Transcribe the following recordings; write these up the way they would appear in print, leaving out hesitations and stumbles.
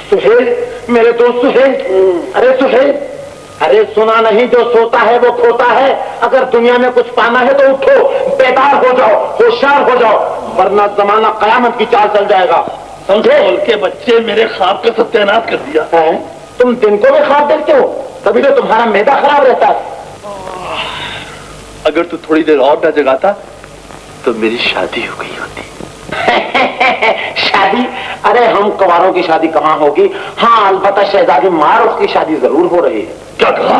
सुहेल, मेरे दोस्त सुहेल, अरे सुहेल, अरे सुना नहीं, जो सोता है वो खोता है। अगर दुनिया में कुछ पाना है तो उठो, बेदार हो जाओ, होशियार हो जाओ, वरना जमाना कयामत की चाल चल जाएगा, समझे? के बच्चे मेरे ख्वाब का सत्यानाश कर दिया है। तुम दिन को भी ख्वाब देखते हो, तभी तो तुम्हारा मैदा खराब रहता है। अगर तू थोड़ी देर और न जगाता तो मेरी शादी हो गई होती। शादी? अरे हम कुंवारों की शादी कहाँ होगी। हाँ, अलबत्ता शहजादी मारूफ की शादी जरूर हो रही है। क्या कहा?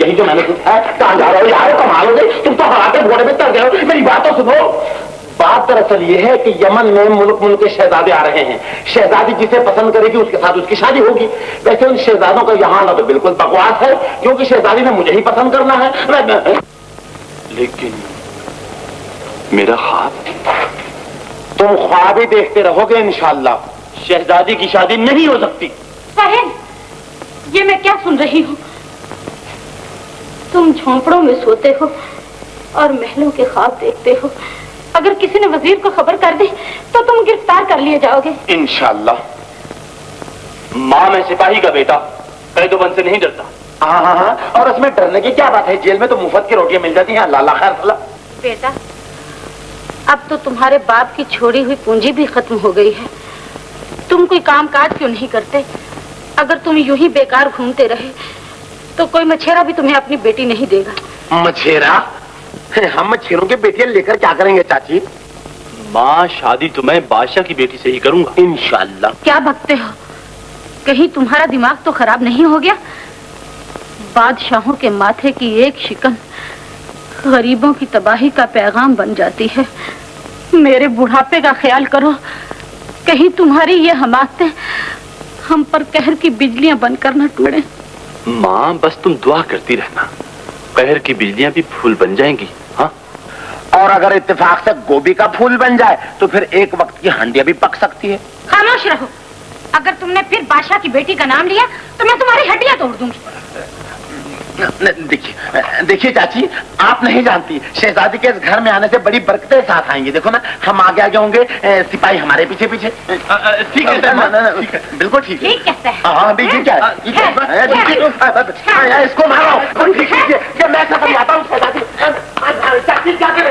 यही जो मैंने पूछा है। कहाँ जा रहे हो यार, कमाल हो गई, तुम तो हराते घोड़े में चढ़ गए हो। मेरी बात तो सुनो। बात दरअसल ये है कि यमन में मुल्क मुल्क के शहजादे आ रहे हैं। शहजादी जिसे पसंद करेगी उसके साथ उसकी शादी होगी। वैसे उन शहजादों का यहाँ आना तो बिल्कुल बकवास है, क्योंकि शहजादी ने मुझे ही पसंद करना है। लेकिन मेरा ख्वाब? तुम ख्वाब ही देखते रहोगे इंशाअल्लाह। शहजादी की शादी नहीं हो सकती। साहिल, ये मैं क्या सुन रही हूँ? तुम झोंपड़ों में सोते हो और महलों के ख्वाब देखते हो। अगर किसी ने वजीर को खबर कर दी तो तुम गिरफ्तार कर लिए जाओगे। इंशाअल्लाह। माँ, मैं सिपाही का बेटा, कैदोबंद से नहीं डरता। हाँ हाँ हाँ, और उसमें डरने की क्या बात है? जेल में तो मुफ्त की रोटियां मिल जाती हैं। अल्लाह खैर भला। बेटा, अब तो तुम्हारे बाप की छोड़ी हुई पूंजी भी खत्म हो गई है। तुम कोई काम काज क्यों नहीं करते? अगर तुम यूं ही बेकार घूमते रहे तो कोई मछेरा भी तुम्हें अपनी बेटी नहीं देगा। मछेरा? हम मछेरों के बेटियां लेकर क्या करेंगे चाची? माँ, शादी तो मैं बादशाह की बेटी से ही करूंगा इंशाअल्लाह। क्या बकते हो? कहीं तुम्हारा दिमाग तो खराब नहीं हो गया? बादशाहों के माथे की एक शिकन गरीबों की तबाही का पैगाम बन जाती है। मेरे बुढ़ापे का ख्याल करो, कहीं तुम्हारी ये हमाकतें हम पर कहर की बिजलियां बनकर न टूटे। माँ, बस तुम दुआ करती रहना, कहर की बिजलियां भी फूल बन जाएंगी। हाँ, और अगर इत्तेफाक से गोभी का फूल बन जाए तो फिर एक वक्त की हंडिया भी पक सकती है। खामोश रहो। अगर तुमने फिर बादशाह की बेटी का नाम लिया तो मैं तुम्हारी हड्डियां तोड़ दूंगी। देखिए देखिए चाची, आप नहीं जानती, शहजादी के इस घर में आने से बड़ी बरकतें साथ आएंगी। देखो ना, हम आगे आगे होंगे, सिपाही हमारे पीछे पीछे। ठीक है, बिल्कुल ठीक है। ठीक कहता है। हाँ ठीक है, इसको मारो। ठीक है, मैं सब आता हूँ। शहजादी चाची क्या करें?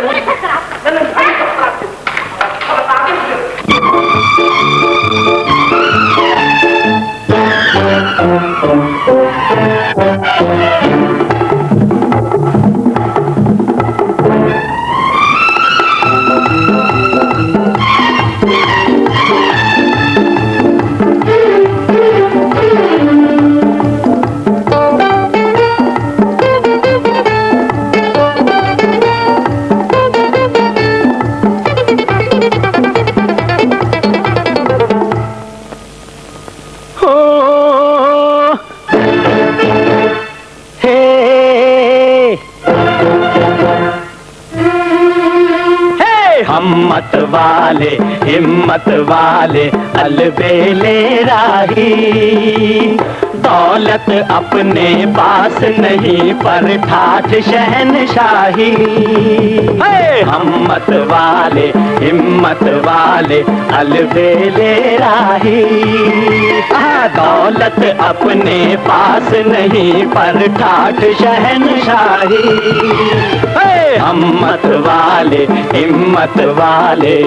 हिम्मत वाले अलबेले राही, दौलत अपने पास नहीं पर ठाठ शहनशाही। हिम्मत वाले अलबेले राही, दौलत अपने पास नहीं पर ठाठ शहनशाही। हिम्मत वाले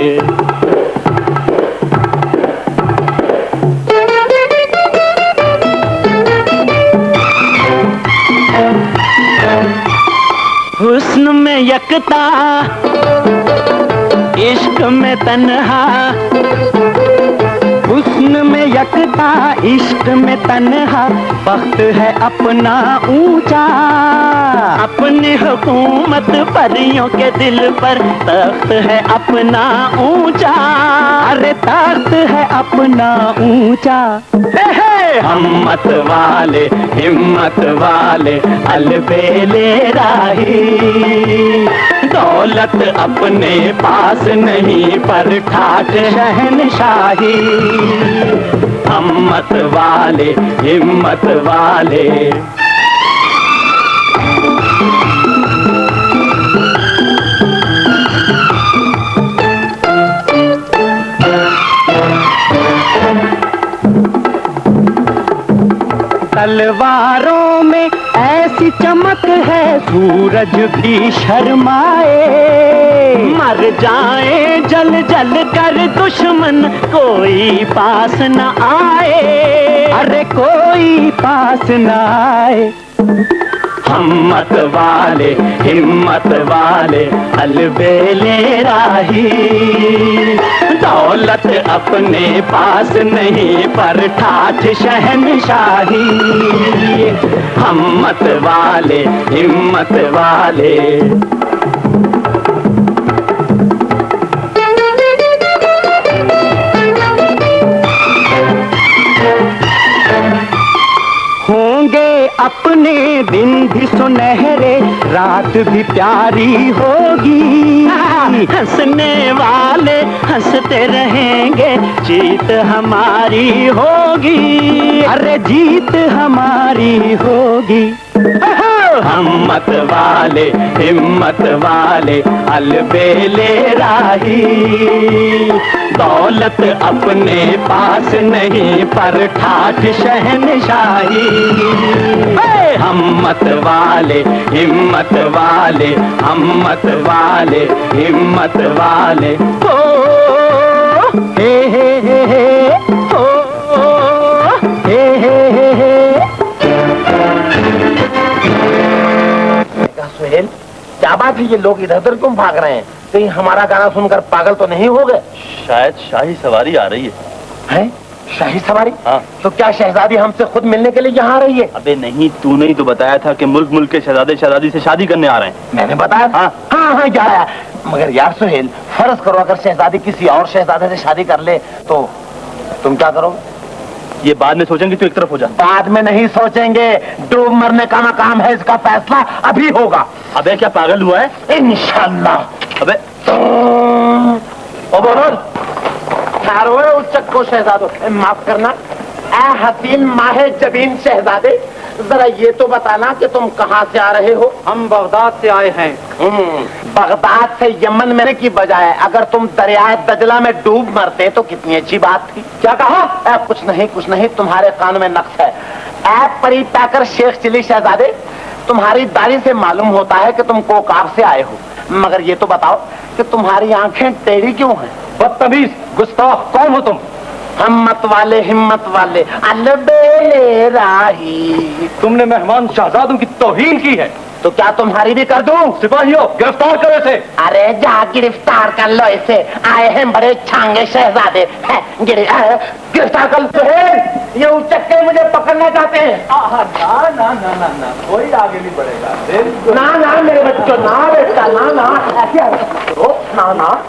हुस्न में यकता, इश्क में तन्हा, हुस्न में यकता, इश्क में तन्हा, वक्त है अपना ऊंचा, अपनी हुकूमत परियों के दिल पर, तख्त है अपना ऊंचा, अरे तख्त है अपना ऊंचा। हिम्मत वाले अलबेले राही, दौलत अपने पास नहीं पर ठाठ शहनशाही। हिम्मत वाले तलवारों में ऐसी चमक है सूरज भी शर्माए। मर जाए जल जल कर दुश्मन कोई पास न आए, अरे कोई पास न आए। हिम्मत वाले अलबेले राही, दौलत अपने पास नहीं पर ठाठ शहनशाही। हिम्मत वाले होंगे अपने दिन भी सुनहरे, रात भी प्यारी होगी। हंसने वाले हंसते रहेंगे, जीत हमारी होगी, अरे जीत हमारी होगी। हिम्मत वाले अलबेले राही, दौलत अपने पास नहीं पर ठाठ शहनशाही। हिम्मत वाले हो हे हो हे। सुहेल, क्या बात है, ये लोग इधर उधर क्यों भाग रहे हैं? कहीं हमारा गाना सुनकर पागल तो नहीं हो गए? शायद शाही सवारी आ रही है। शाही सवारी? हाँ। तो क्या शहजादी हमसे खुद मिलने के लिए यहाँ आ रही है? अबे नहीं, तूने ही तो बताया था कि मुल्क मुल्क के शहजादे शहजादी से शादी करने आ रहे हैं। मैंने बताया? हाँ यार, मगर यार सुहेल, फर्ज करो अगर शहजादी किसी और शहजादे से शादी कर ले तो तुम क्या करोगे? ये बाद में सोचेंगे, तू एक तरफ हो जा। बाद में नहीं सोचेंगे, डूब मरने का मकाम है, इसका फैसला अभी होगा। अबे क्या पागल हुआ है? इंशाल्लाह। अबे उच्चक को शहजादो, माफ करना, ए हसीन माहे जबीन शहजादे, जरा ये तो बताना कि तुम कहाँ से आ रहे हो? हम बगदाद से आए हैं। बगदाद से यमन में की बजाय अगर तुम दरियाए दजला में डूब मरते तो कितनी अच्छी बात थी। क्या कहा? कुछ नहीं, तुम्हारे कान में नक्श है। ए परी पैकर शेख चिली शहजादे, तुम्हारी दाढ़ी से मालूम होता है कि तुम कोकाब से आए हो, मगर ये तो बताओ कि तुम्हारी आंखें टेढ़ी क्यों हैं? बदतमीज, गुस्ताख, कौन हो तुम? हिम्मत वाले अलबेले राही। तुमने मेहमान शहजादों की तौहीन की है, तो क्या तुम्हारी भी कर दूं? सिपाहियों गिरफ्तार करो इसे। अरे जा गिरफ्तार कर लो इसे, आए हैं बड़े छांगे शहजादे। गिरफ्तार कर लो। ये उचक्के मुझे पकड़ना चाहते हैं। ना, कोई आगे नहीं बढ़ेगा। ना मेरे बच्चों, ना बेटा, ना ऐसे ना।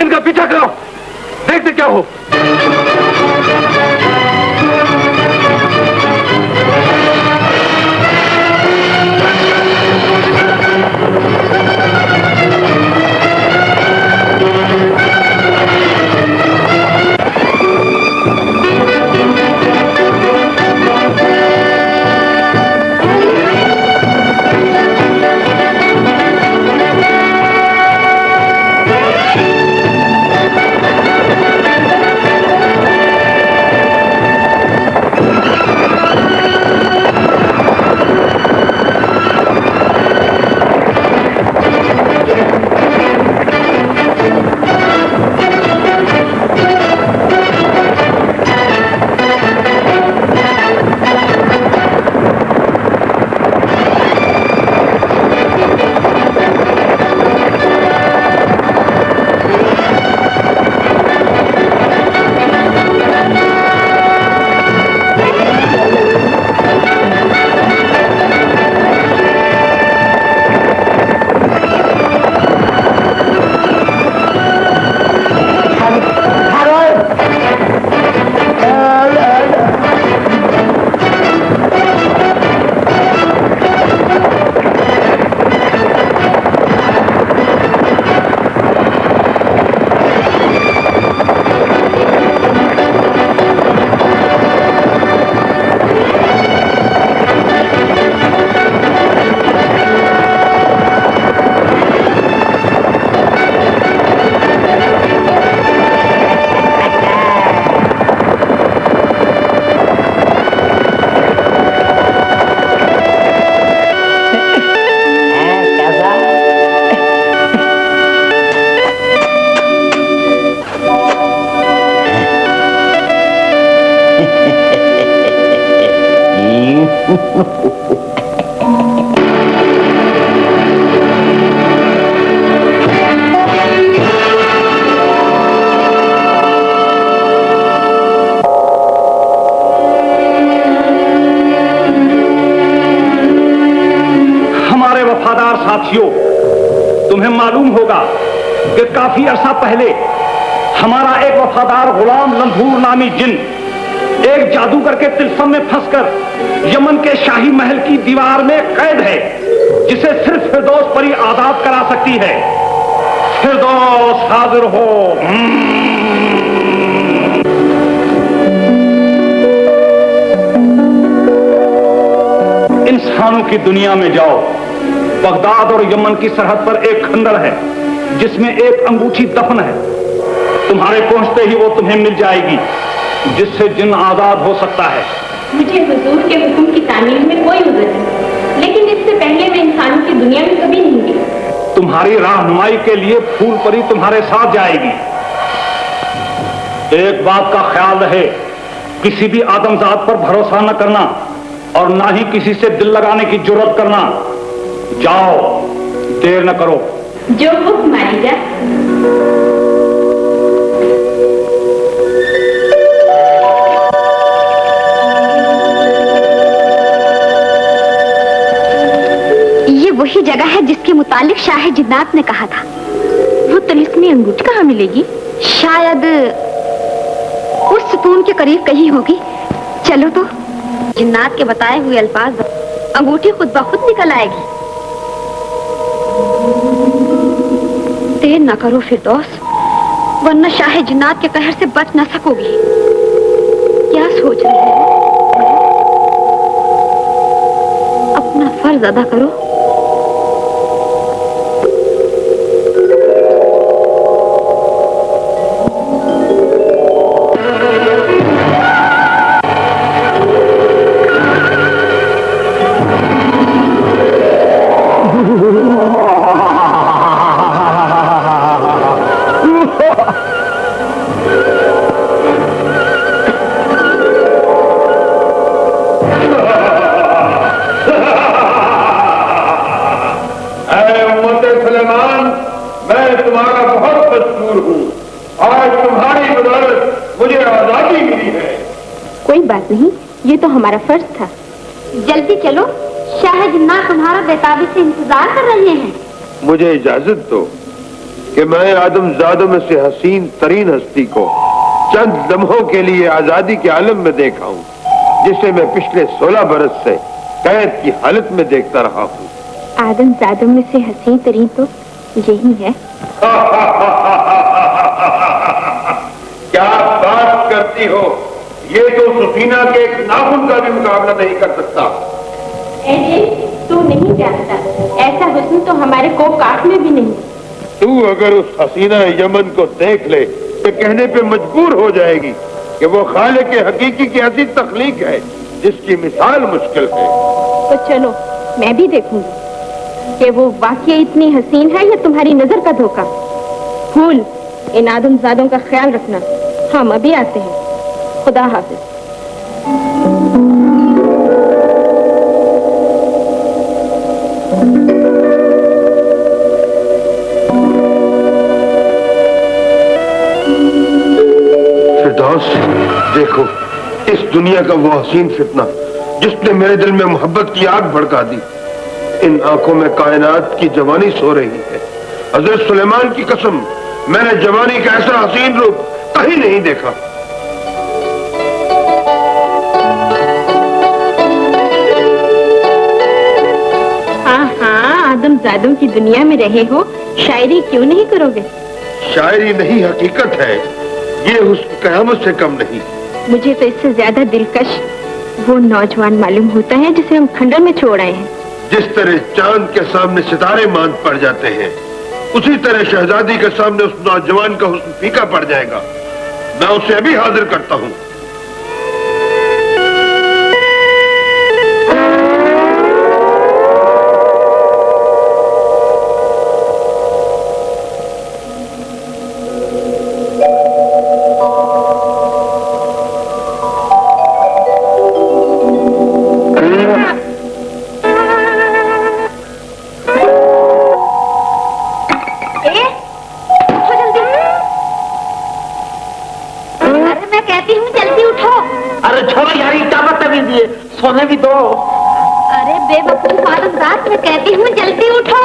इनका पीछा करो, देखते क्या हो। साथियों, तुम्हें मालूम होगा कि काफी अरसा पहले हमारा एक वफादार गुलाम लंधूर नामी जिन एक जादूगर के तिलस्म में फंसकर यमन के शाही महल की दीवार में कैद है, जिसे सिर्फ फिरदौस परी आजाद करा सकती है। फिरदौस हाजिर हो। इंसानों की दुनिया में जाओ। बगदाद और यमन की सरहद पर एक खंडर है जिसमें एक अंगूठी दफन है। तुम्हारे पहुंचते ही वो तुम्हें मिल जाएगी, जिससे जिन आजाद हो सकता है। मुझे हुजूर के हुक्म की तामील में कोई उज़र नहीं, लेकिन इससे पहले मैं इंसानों की दुनिया में कभी नहीं गई। तुम्हारी राहनुमाई के लिए फूल परी तुम्हारे साथ जाएगी। एक बात का ख्याल रहे, किसी भी आदमजात पर भरोसा न करना और ना ही किसी से दिल लगाने की जुर्रत करना। जाओ, देर न करो। जो हुक्म मालिका। ये वही जगह है जिसके मुतालिक शाह जिन्नात ने कहा था। वो तिलिस्मी अंगूठी कहाँ मिलेगी? शायद उस सुतून के करीब कहीं होगी। चलो तो, जिन्नात के बताए हुए अल्फाज अंगूठी खुद ब खुद निकल आएगी। देर न करो फिरदौस, वरना शाह जिन्नात के कहर से बच न सकोगी। क्या सोच रहे हो? अपना फर्ज अदा करो। नहीं, ये तो हमारा फर्ज था। जल्दी चलो, शाह जिन्नात तुम्हारा बेताबी से इंतजार कर रहे हैं। मुझे इजाजत दो कि मैं आदमजादों में से हसीन तरीन हस्ती को चंद लम्हों के लिए आजादी के आलम में देखा हूँ, जिसे मैं पिछले 16 बरस से कैद की हालत में देखता रहा हूँ। आदमजादों में से हसीन तरीन तो यही है। क्या बात करती हो, ये तो सुफीना के एक नाखून का भी मुकाबला नहीं कर सकता। तू नहीं जानता, ऐसा हुस्न तो हमारे कोकाट में भी नहीं। तू अगर उस हसीना यमन को देख ले तो कहने पे मजबूर हो जाएगी कि वो खालिक के हकीकी की ऐसी तख्लीक है जिसकी मिसाल मुश्किल है। तो चलो मैं भी देखूंगी कि वो वाकई इतनी हसीन है या तुम्हारी नजर का धोखा। फूल, इन आदमजादों का ख्याल रखना, हम अभी आते हैं। खुदा हाफिज। देखो, इस दुनिया का वो हसीन फितना जिसने मेरे दिल में मोहब्बत की आग भड़का दी। इन आंखों में कायनात की जवानी सो रही है। हजरत सुलेमान की कसम, मैंने जवानी का ऐसा हसीन रूप कहीं नहीं देखा। हाँ, आदमजादों की दुनिया में रहे हो, शायरी क्यों नहीं करोगे? शायरी नहीं, हकीकत है। ये हुस्न कयामत से कम नहीं। मुझे तो इससे ज्यादा दिलकश वो नौजवान मालूम होता है जिसे हम खंडर में छोड़ आए हैं। जिस तरह चांद के सामने सितारे मांद पड़ जाते हैं, उसी तरह शहजादी के सामने उस नौजवान का हुस्न फीका पड़ जाएगा। मैं उसे अभी हाजिर करता हूँ। सोने भी दो। अरे बेवकूफ आदमजाद, मैं कहती हूँ जल्दी उठो।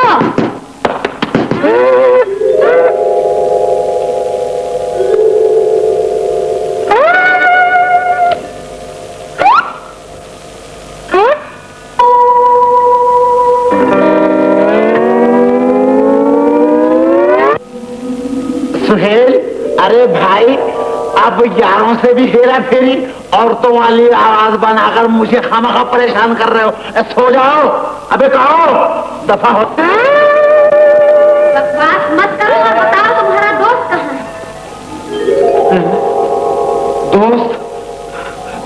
सुहेल, अरे भाई, अब यारों से भी हेरा फेरी, औरतों वाली आवाज बनाकर मुझे खामखा परेशान कर रहे हो। सो जाओ, अबे कहो, दफा हो। बकवास मत करो और बताओ तुम्हारा दोस्त कहाँ है? दोस्त?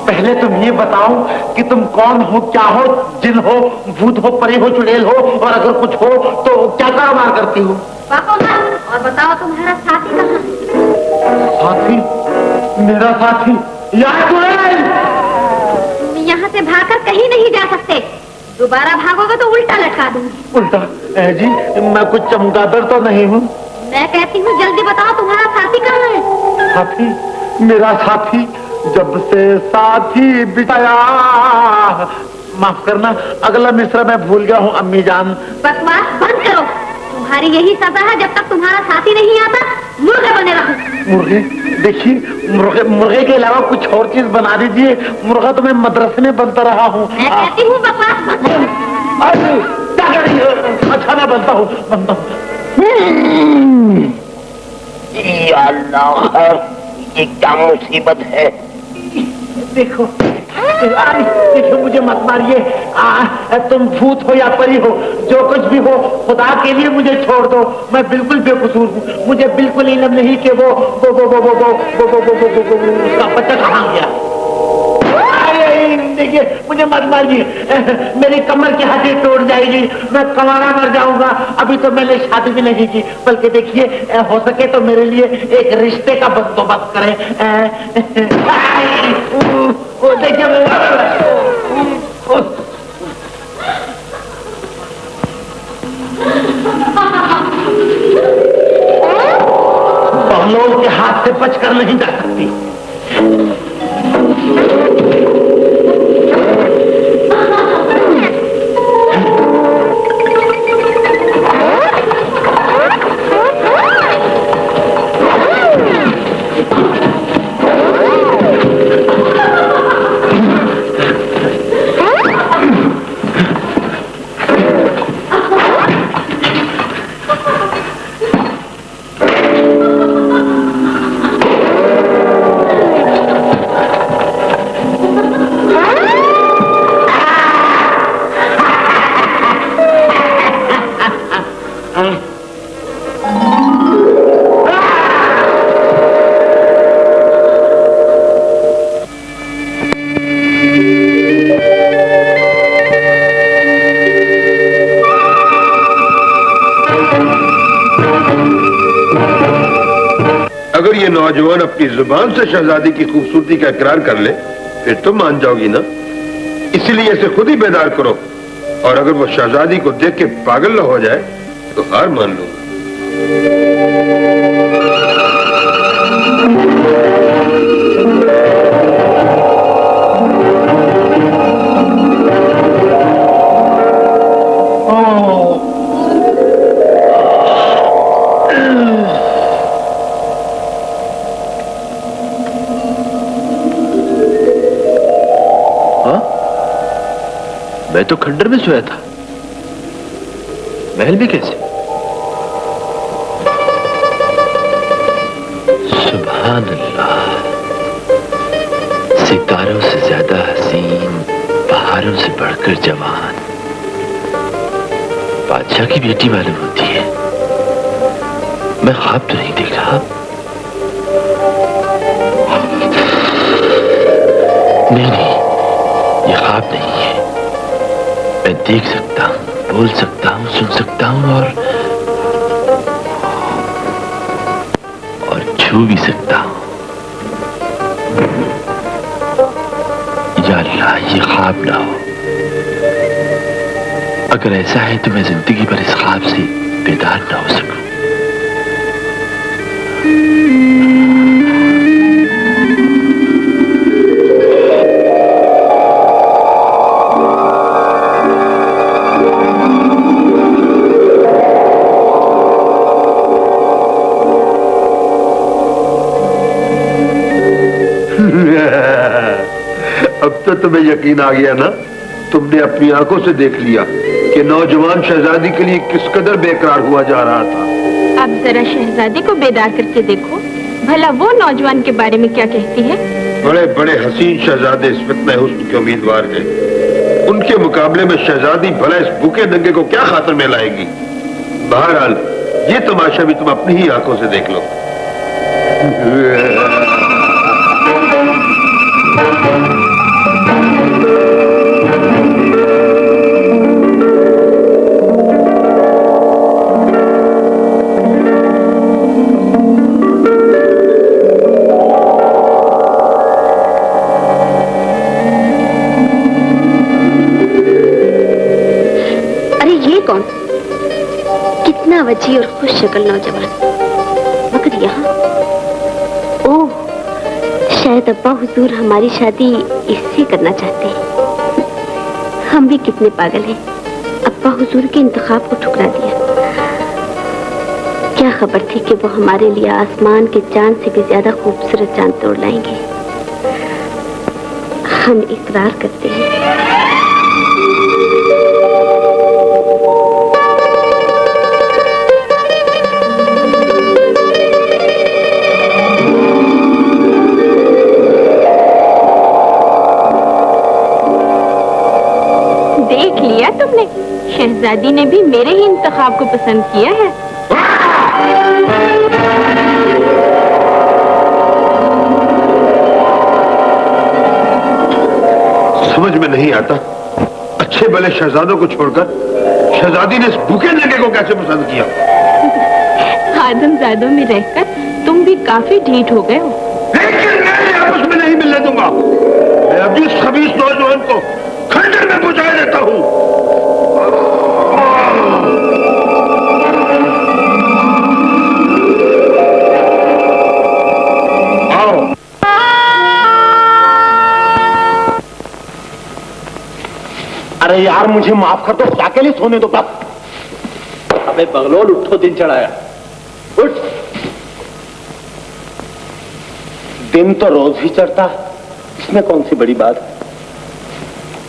पहले तुम ये बताओ कि तुम कौन हो, क्या हो, जिन हो, भूत हो, परी हो, चुड़ैल हो, और अगर कुछ हो तो क्या कारोबार करती हो? और बताओ तुम्हारा साथी कहाँ है? साथी? मेरा साथी यार, तुम यहाँ से भागकर कहीं नहीं जा सकते। दोबारा भागोगे तो उल्टा लटका दूंगी। उल्टा? जी, मैं कुछ चमगादड़ तो नहीं हूँ। मैं कहती हूँ जल्दी बताओ तुम्हारा साथी कहाँ है? साथी? मेरा साथी जब से साथी बिताया। माफ करना, अगला मिसरा मैं भूल गया हूँ अम्मी जान। बकवास बंद करो, तुम्हारी यही सजा है। जब तक तुम्हारा साथी नहीं आता मुर्गे बने रहो। मुर्गे? देखिए, मुर्गे के अलावा कुछ और चीज बना दीजिए। मुर्गा तो मैं मदरसे में बनता रहा हूँ। मैं कहती हूँ बकवास बंद करो। अच्छा, मैं बनता हूँ। ये क्या मुसीबत है? देखो, देखो, मुझे मत मारिए। तुम भूत हो या परी हो, जो कुछ भी हो, खुदा के लिए मुझे छोड़ दो। मैं बिल्कुल बेकसूर हूँ। मुझे बिल्कुल इल्म नहीं कि वो उसका बच्चा कहाँ गया। देखिए, मुझे मत मारिए, मेरी कमर की हड्डी टूट जाएगी, मैं कमाना मर जाऊंगा। अभी तो मैंने शादी भी नहीं की, बल्कि देखिए, हो सके तो मेरे लिए एक रिश्ते का बंदोबस्त करें। देखिए, बहनों के हाथ से बचकर नहीं जा सकती। अगर ये नौजवान अपनी जुबान से शहजादी की खूबसूरती का इकरार कर ले फिर तो मान जाओगी ना। इसलिए इसे खुद ही बेदार करो, और अगर वो शहजादी को देख के पागल न हो जाए तो हार मान लो। मैं तो खंडर में सोया था, महल में कैसे? सुभान अल्लाह, सितारों से ज्यादा हसीन, पहाड़ों से बढ़कर जवान, बादशाह की बेटी मालूम होती है। मैं ख्वाब तो नहीं देख रहा। नहीं, ये ख्वाब नहीं है। मैं देख सकता हूं, बोल सकता हूं, सुन सकता हूं और छू भी सकता हूं। या अल्लाह, ये ख्वाब ना हो। अगर ऐसा है तो मैं जिंदगी भर इस ख्वाब से बेदार ना हो सकूं। अब तो तुम्हें यकीन आ गया ना। तुमने अपनी आंखों से देख लिया कि नौजवान शहजादी के लिए किस कदर बेकरार हुआ जा रहा था। अब जरा शहजादी को बेदार करके देखो, भला वो नौजवान के बारे में क्या कहती है। बड़े बड़े हसीन शहजादे इस फित्ने हुस्न के उम्मीदवार हैं। उनके मुकाबले में शहजादी भला इस भूखे नंगे को क्या खातर में लाएगी। बहरहाल ये तमाशा भी तुम अपनी ही आंखों से देख लो। कौन? कितना वजी और खुश शक्ल नौजवान, मगर यहाँ ओह, शायद अब्बा हुजूर हमारी शादी इससे करना चाहते हैं। हम भी कितने पागल हैं, अब्बा हुजूर के इंतखाब को ठुकरा दिया। क्या खबर थी कि वो हमारे लिए आसमान के चांद से भी ज्यादा खूबसूरत चांद तोड़ लाएंगे। हम इकरार करते हैं। देख लिया तुमने, शहजादी ने भी मेरे ही इंतखाब को पसंद किया है। समझ में नहीं आता, अच्छे भले शहजादों को छोड़कर शहजादी ने इस भूखे नंगे को कैसे पसंद किया। आदमजादों में रहकर तुम भी काफी ढीठ हो गए हो। लेकिन मैं आपस में नहीं मिलने दूंगा। मैं अभी इस खबीस नौजवान को खंडर में पहुंचा देता हूं। आओ। अरे यार मुझे माफ कर दो, अकेले सोने दो बस। अबे बगलोल, उठो, दिन चढ़ाया। उठ। दिन तो रोज ही चढ़ता है, इसमें कौन सी बड़ी बात है।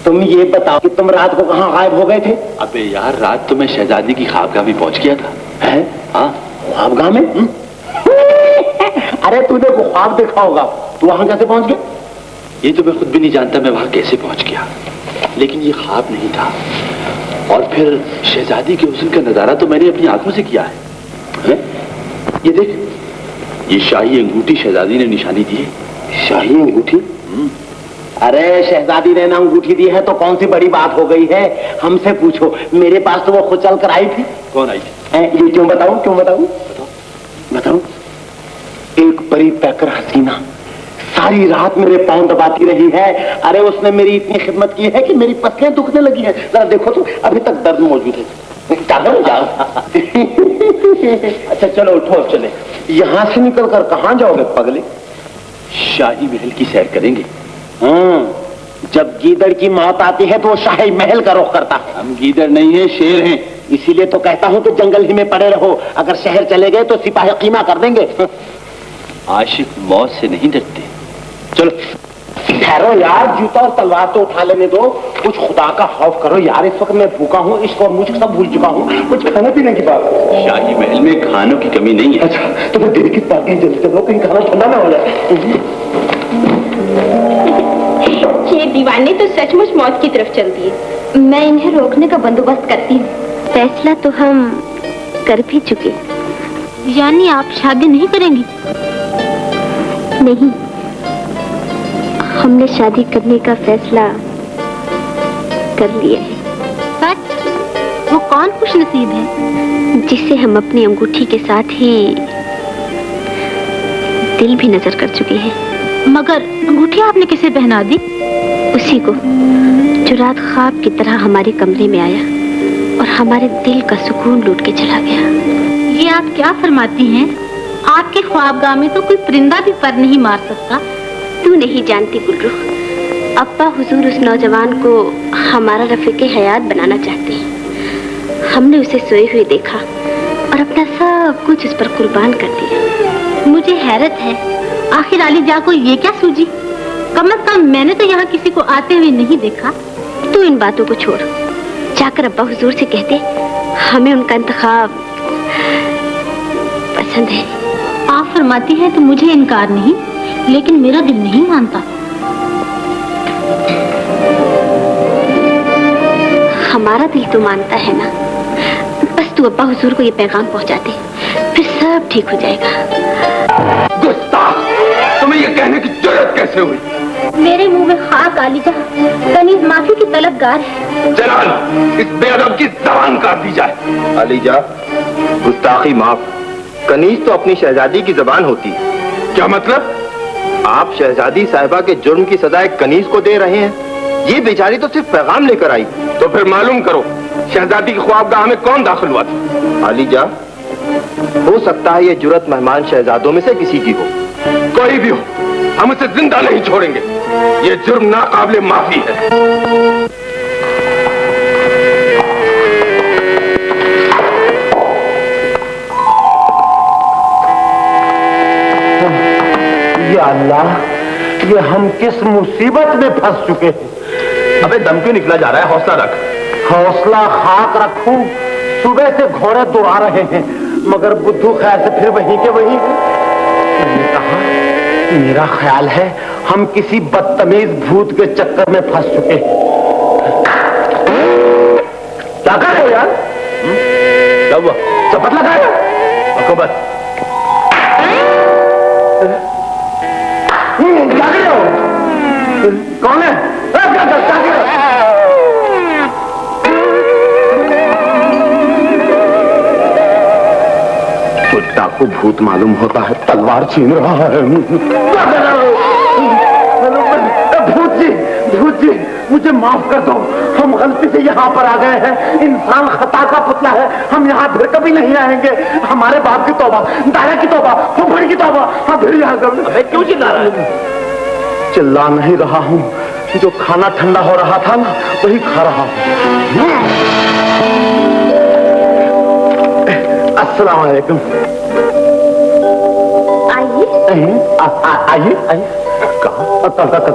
तुम ये बताओ कि तुम रात को कहां गायब हो गए थे। अबे यार, रात तो मैं शहजादी की ख्वाबगाह में पहुंच गया था। हैं? हाँ, ख्वाबगाह में? अरे तूने को ख्वाब देखा होगा, तू वहां कैसे पहुंच गया? ये तो मैं खुद भी नहीं जानता मैं वहां कैसे पहुंच गया, लेकिन ये ख्वाब नहीं था। और फिर शहजादी के हुस्न का नजारा तो मैंने अपनी आंखों से किया है? ये देख, ये शाही अंगूठी शहजादी ने निशानी दी है। शाही अंगूठी? अरे शहजादी ने ना अंगूठी दी है तो कौन सी बड़ी बात हो गई है? हमसे पूछो, मेरे पास तो वो खुद चल कर आई थी। कौन आई थी? ये क्यों बताऊं? क्यों बताऊं? बताऊं? एक परी पैकर हसीना सारी रात मेरे पांव दबाती रही है। अरे उसने मेरी इतनी खिदमत की है कि मेरी पसलियां दुखने लगी हैं। जरा देखो तो अभी तक दर्द मौजूद है। अच्छा चलो उठो, अब चले। यहां से निकलकर कहां जाओगे पगले? शाही महल की सैर करेंगे। जब गीदड़ की मौत आती है तो वो शाही महल का रुख करता है। हम गीदड़ नहीं है, शेर हैं। इसीलिए तो कहता हूं कि जंगल ही में पड़े रहो। अगर शहर चले गए तो सिपाही कीमा कर देंगे। आशिक मौत से नहीं डरते। चलो ठहरो यार, जूता और तलवार तो उठा लेने दो। कुछ खुदा का खौफ करो यार, इस वक्त मैं भूखा हूँ, इश्क और मुझे सब भूल चुका हूँ। कुछ खाने पीने की बात। शाही महल में खानों की कमी नहीं है। अच्छा तो फिर देर की बात है, जल्दी चलो, कहीं खाना ठंडा ना हो जाए। ये दीवाने तो सचमुच मौत की तरफ चल दिए। मैं इन्हें रोकने का बंदोबस्त करती हूँ। फैसला तो हम कर भी चुके। यानी आप शादी नहीं करेंगी? नहीं, हमने शादी करने का फैसला कर लिया है। सच? वो कौन खुश नसीब है जिसे हम अपनी अंगूठी के साथ ही दिल भी नजर कर चुके हैं? मगर अंगूठी आपने किसे पहना दी? उसी को जो रात ख्वाब की तरह हमारे कमरे में आया और हमारे दिल का सुकून लूट के चला गया। ये आप क्या फरमाती हैं? आपके ख्वाबगाह में तो कोई परिंदा भी पर नहीं मार सकता। तू नहीं जानती गुल्रू, अब्बा हुजूर उस नौजवान को हमारा रफीक हयात बनाना चाहते हैं। हमने उसे सोए हुए देखा और अपना सब कुछ उस पर कुर्बान कर दिया। मुझे हैरत है, आखिर अलीजा को ये क्या सूझी? कम से कम मैंने तो यहाँ किसी को आते हुए नहीं देखा। तू इन बातों को छोड़, जाकर अब्बा हुजूर से कहते हमें उनका इंतखाब पसंद है। आप फरमाती हैं तो मुझे इनकार नहीं, लेकिन मेरा दिल नहीं मानता। हमारा दिल तो मानता है ना। बस तू अब्बा हुजूर को ये पैगाम पहुंचा दे, फिर सब ठीक हो जाएगा। गुस्ताख, तुम्हें ये कहने की जरूरत कैसे हुई? मेरे मुंह में खाक आलीजा, कनीज माफी की तलबगार है। जलाल, इस बेअदब की जबान काट दी जाए। अलीजा, गुस्ताखी माफ। कनीज तो अपनी शहजादी की जबान होती है। क्या मतलब? आप शहजादी साहिबा के जुर्म की सजा एक कनीज को दे रहे हैं। ये बेचारी तो सिर्फ पैगाम लेकर आई। तो फिर मालूम करो, शहजादी की ख्वाबगाह में कौन दाखिल हुआ था? अलीजा, हो सकता है ये जुर्रत मेहमान शहजादों में से किसी की हो। कोई भी हो, हम उसे जिंदा नहीं छोड़ेंगे। ये जुर्म नाकाबिले माफी है। या अल्लाह, ये हम किस मुसीबत में फंस चुके हैं। अबे दम क्यों निकला जा रहा है? हौसला रख। हौसला खाक रखूं? सुबह से घोड़े दौड़ा रहे हैं, मगर बुद्धू खैर से फिर वहीं के वहीं। मैंने कहा, मेरा ख्याल है हम किसी बदतमीज भूत के चक्कर में फंस चुके हैं। क्या कर रहे हो यार? क्या हुआ? शपथ लगाया? अकबर, क्या कर रहे हो? कौन है? क्या कर रहे हो? को भूत मालूम होता है, तलवार छीन रहा है। भूत जी, मुझे माफ कर दो। हम गलती से यहाँ पर आ गए हैं। इंसान खता का पुतला है। हम यहाँ फिर कभी नहीं आएंगे। हमारे बाप की तौबा, दादा की तौबा, फुफड़ की तौबा। हम फिर यहाँ कभी। क्यों चिल्ला रहा है? चिल्ला नहीं रहा हूँ, जो खाना ठंडा हो रहा था ना, वही खा रहा हूँ। अस्सलाम वालेकुम। आइए आइए।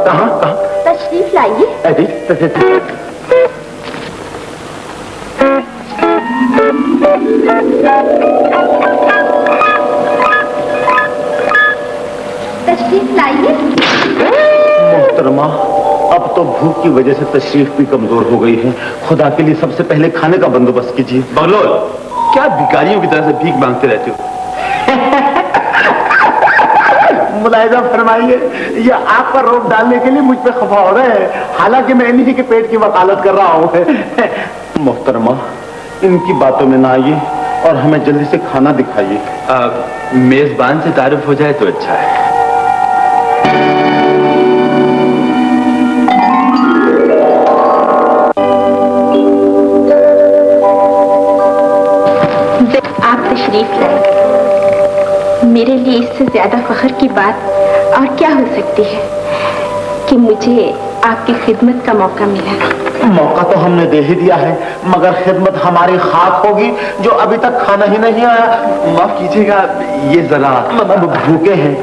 कहाँ? तशरीफ लाइए। तशरीफ लाइए। मोहतरमा, अब तो भूख की वजह से तशरीफ भी कमजोर हो गई है। खुदा के लिए सबसे पहले खाने का बंदोबस्त कीजिए। बगलोल, क्या भिखारियों की तरह से भीख मांगते रहते हो? मुलाहिजा फरमाइए, ये आपका रोक डालने के लिए मुझ पे खफा हो रहे हैं, हालांकि मैं इन्हीं के पेट की वकालत कर रहा हूँ। मोहतरमा, इनकी बातों में ना आइए और हमें जल्दी से खाना दिखाइए। मेजबान से तारुफ हो जाए तो अच्छा है। आप तशरीफ लाए, मेरे लिए इससे ज्यादा फख्र की बात और क्या हो सकती है कि मुझे आपकी खिदमत का मौका मिला। मौका तो हमने दे ही दिया है, मगर खिदमत हमारी खाक होगी जो अभी तक खाना ही नहीं आया। माफ कीजिएगा, ये जरा भूखे हैं।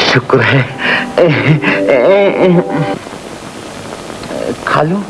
शुक्र है, खा लो।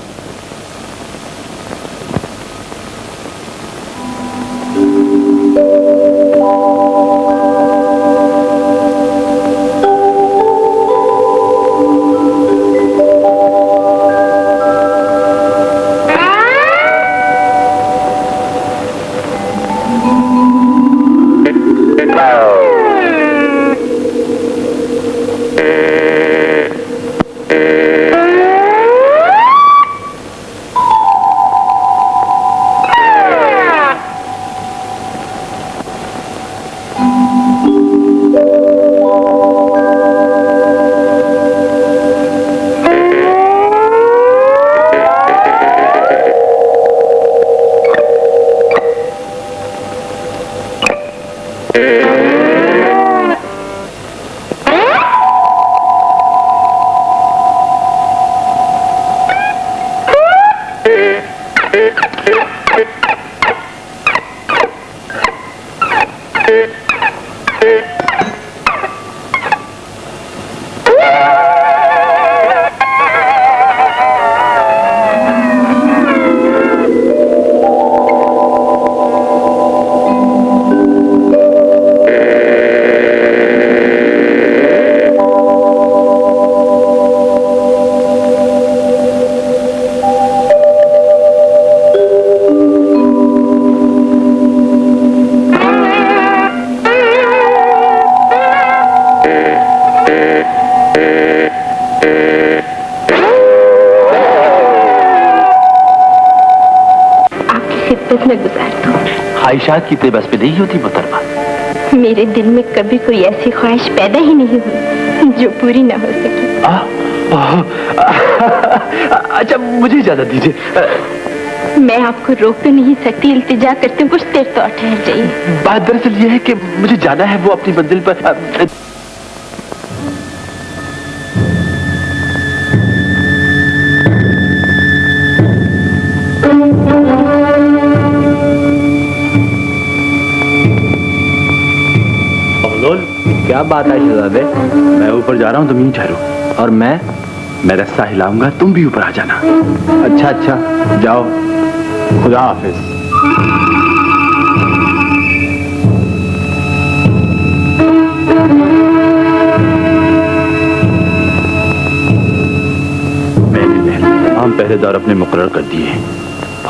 ख्वाहिशात की बस पे नहीं होती मोहतरमा। मेरे दिल में कभी कोई ऐसी ख्वाहिश पैदा ही नहीं हुई जो पूरी ना हो सके। अच्छा, मुझे इजाजत दीजिए। मैं आपको रोक तो नहीं सकती, इल्तिजा करती हूँ, कुछ देर तो ठहर जाइए। बात दरअसल ये है कि मुझे जाना है वो अपनी मंजिल पर। क्या बात है शहजादे? मैं ऊपर जा रहा हूँ, तुम यहीं ठहरो। और मैं रास्ता हिलाऊंगा, तुम भी ऊपर आ जाना। अच्छा अच्छा, जाओ, खुदा हाफिज। मैंने महल में तमाम पहरेदार अपने मुकर्रर कर दिए हैं।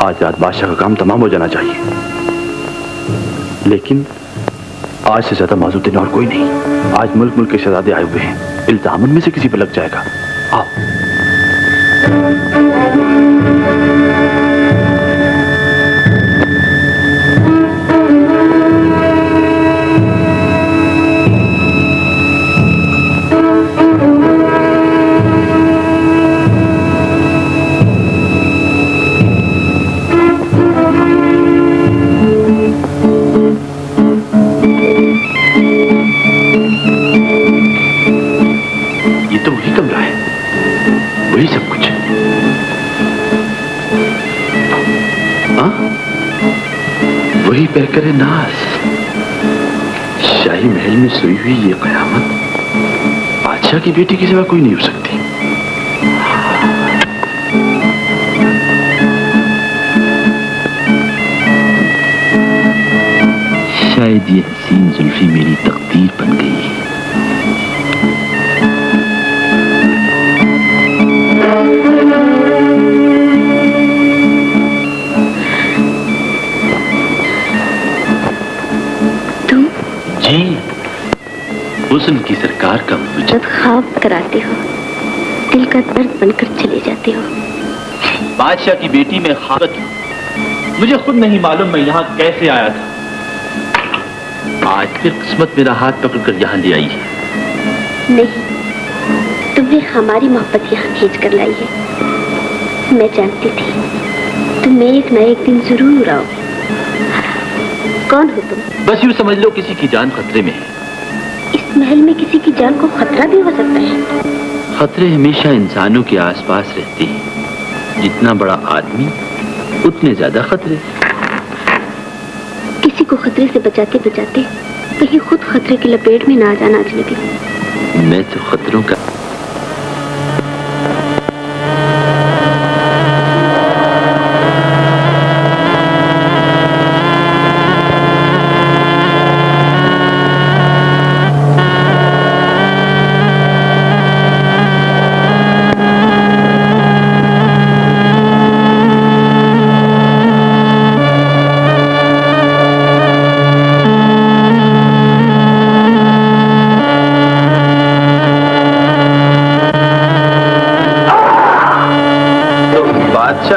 आज रात बादशाह का काम तमाम हो जाना चाहिए, लेकिन आज से ज्यादा मौजूद दिन और कोई नहीं। आज मुल्क मुल्क के शहजादे आए हुए हैं, इल्जाम उनमें से किसी पर लग जाएगा। आओ। करे नाज, शाही महल में सोई हुई ये कयामत बादशाह की बेटी की सिवा कोई नहीं हो सकती। शायद ये हसीन जुल्फी मेरी तकदीर बन गई है। तुम जी, हुस्न की सरकार का मुझे जब ख्वाब कराते हो दिल का दर्द बनकर चले जाते हो। बादशाह की बेटी में ख्वाबत हूं। मुझे खुद नहीं मालूम मैं यहाँ कैसे आया था। आज फिर किस्मत मेरा हाथ पकड़कर यहाँ ले आई है। नहीं, तुम्हें हमारी मोहब्बत यहाँ खींच कर लाई है। मैं जानती थी तुम एक न एक दिन जरूर आओगे। कौन हो तुम? बस यूं समझ लो किसी की जान खतरे में है। इस महल में किसी की जान को खतरा भी हो सकता है। खतरे हमेशा इंसानों के आसपास रहते हैं। जितना बड़ा आदमी उतने ज्यादा खतरे। किसी को खतरे से बचाते बचाते कहीं खुद खतरे की लपेट में ना आ जाना अजनबी। मैं तो खतरों का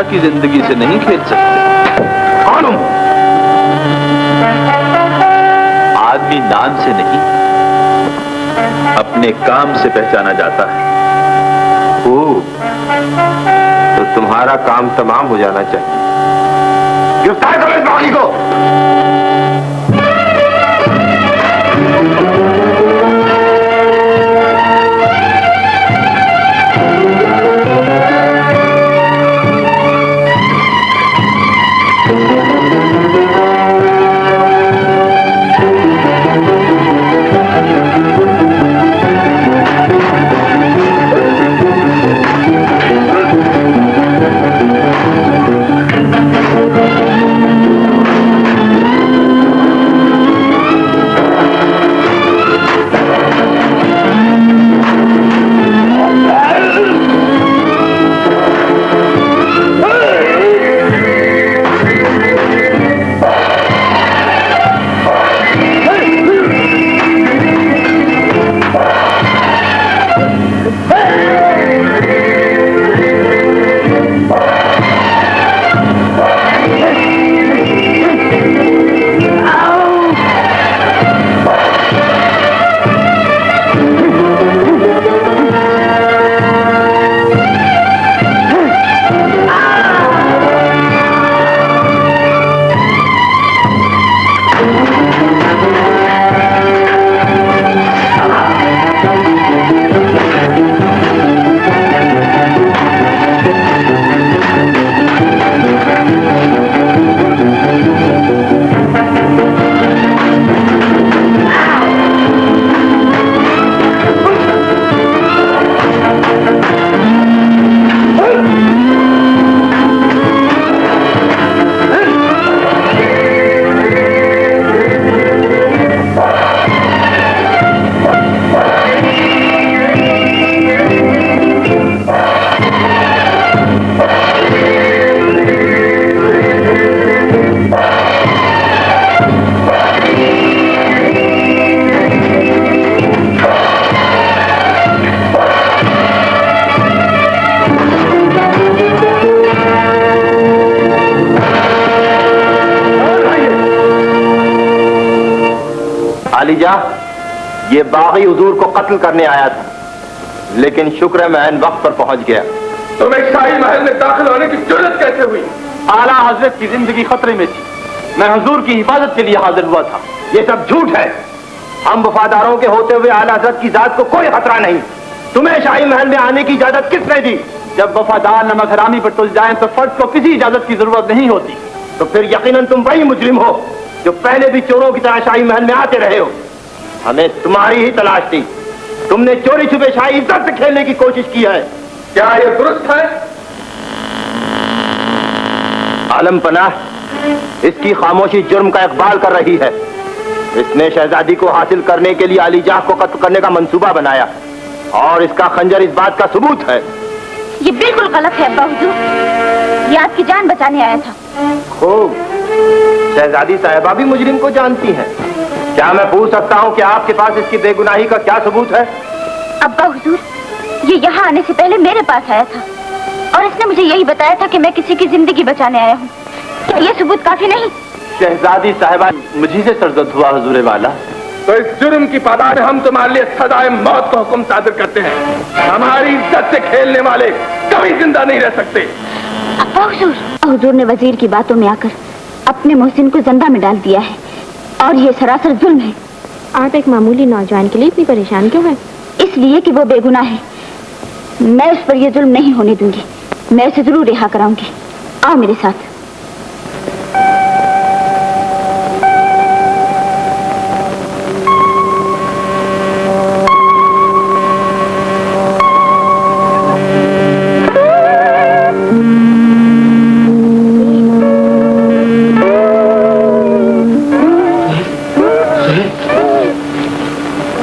की जिंदगी से नहीं खेल सकते। कौन हूं? आदमी नाम से नहीं अपने काम से पहचाना जाता है। तो तुम्हारा काम तमाम हो जाना चाहिए। गिरफ्तार करो इस बागी को। आलिजा, ये बागी हुजूर को कत्ल करने आया था, लेकिन शुक्र है मैं ऐन वक्त पर पहुंच गया। तुम्हें शाही महल में दाखिल होने की जरूरत कैसे हुई? आला हजरत की जिंदगी खतरे में थी। मैं हुजूर की हिफाजत के लिए हाजिर हुआ था। ये सब झूठ है। हम वफादारों के होते हुए आला हजरत की जात को कोई खतरा नहीं। तुम्हें शाही महल में आने की इजाजत किसने दी? जब वफादार नमक हरामी पर तुल जाएं तो फर्ज को किसी इजाजत की जरूरत नहीं होती। तो फिर यकीनन तुम वही मुजरिम हो जो पहले भी चोरों की तरह शाही महल में आते रहे हो। हमें तुम्हारी ही तलाश थी। तुमने चोरी छुपे शाही इज्जत से खेलने की कोशिश की है। क्या ये दुरुस्त है? आलम पनाह, इसकी खामोशी जुर्म का इकबाल कर रही है। इसने शहजादी को हासिल करने के लिए अलीजाह को कत्ल करने का मंसूबा बनाया और इसका खंजर इस बात का सबूत है। ये बिल्कुल गलत है अब्बा हुजूर। ये आपकी जान बचाने आया था। खूब। शहजादी साहिबा भी मुजरिम को जानती हैं। क्या मैं पूछ सकता हूँ कि आपके पास इसकी बेगुनाही का क्या सबूत है? अब्बा हुजूर, ये यहाँ आने से पहले मेरे पास आया था और इसने मुझे यही बताया था कि मैं किसी की जिंदगी बचाने आया हूँ। क्या ये सबूत काफी नहीं? शहजादी साहिबा मुझे से सरजद हुआ हुजूर वाला। तो इस जुर्म की पादा में हम तुम्हारे लिए सजाए मौत का हुक्म सादर करते हैं। हमारी इज्जत से खेलने वाले कभी जिंदा नहीं रह सकते। अब्बा हुजूर, हुजूर ने वजीर की बातों में आकर अपने मोहसिन को जिंदा में डाल दिया है और ये सरासर जुल्म है। आप एक मामूली नौजवान के लिए इतनी परेशान क्यों हैं? इसलिए कि वो बेगुनाह है। मैं उस पर यह जुल्म नहीं होने दूंगी। मैं उसे जरूर रिहा कराऊंगी। आओ मेरे साथ।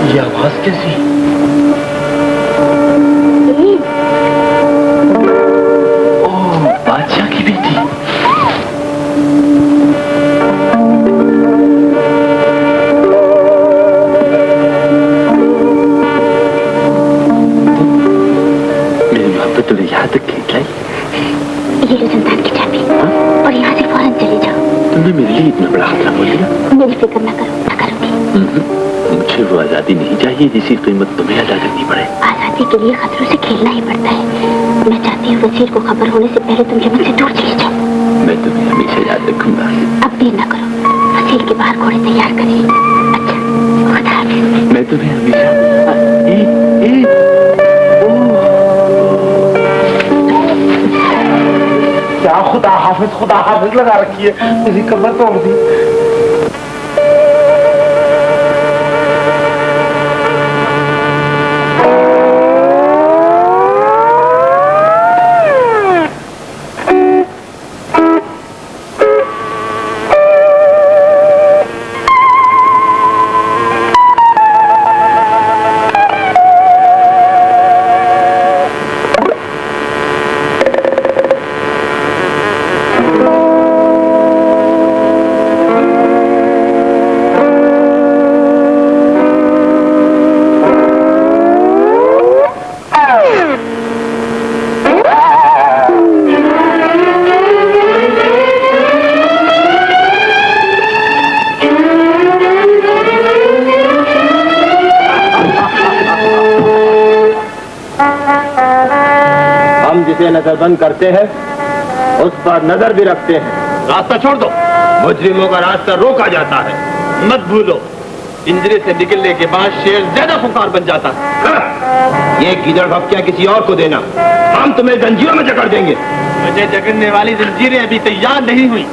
ये आवाज कैसी? ओह, बादशाह की बेटी। मेरी मोहब्बत तुम्हें यहाँ तक खींच लाई। ये लो सुल्तान की चाबी और यहाँ से फौरन चले जाओ। तुमने मेरे लिए इतना बड़ा खतरा बोल दिया। मेरी फिक्र न करो, न करूंगी। मुझे वो आजादी नहीं चाहिए जिसकी कीमत तुम्हें अदा करनी पड़े। आजादी के लिए खतरों से खेलना ही पड़ता है। मैं चाहती हूँ वजीर को खबर होने से पहले तुम यमन से दूर चले जाओ। मैं तुम्हें हमेशा याद रखूंगा। अब देर न करो, वजीर के बाहर घोड़े तैयार करें। अच्छा, खुदा हाफिज। मैं तुम्हें हमेशा क्या खुदा हाफिज लगा रखी है। मेरी कमर तोड़ दी। जिसे नजरबंद करते हैं उस पर नजर भी रखते हैं। रास्ता छोड़ दो। मुजरिमों का रास्ता रोका जाता है। मत भूलो, पिंजरे से निकलने के बाद शेर ज्यादा खुंखार बन जाता है। ये कीचड़ भपकियां किसी और को देना। हम तुम्हें जंजीरों में जकड़ देंगे। मुझे जकड़ने वाली जंजीरें अभी तैयार नहीं हुई।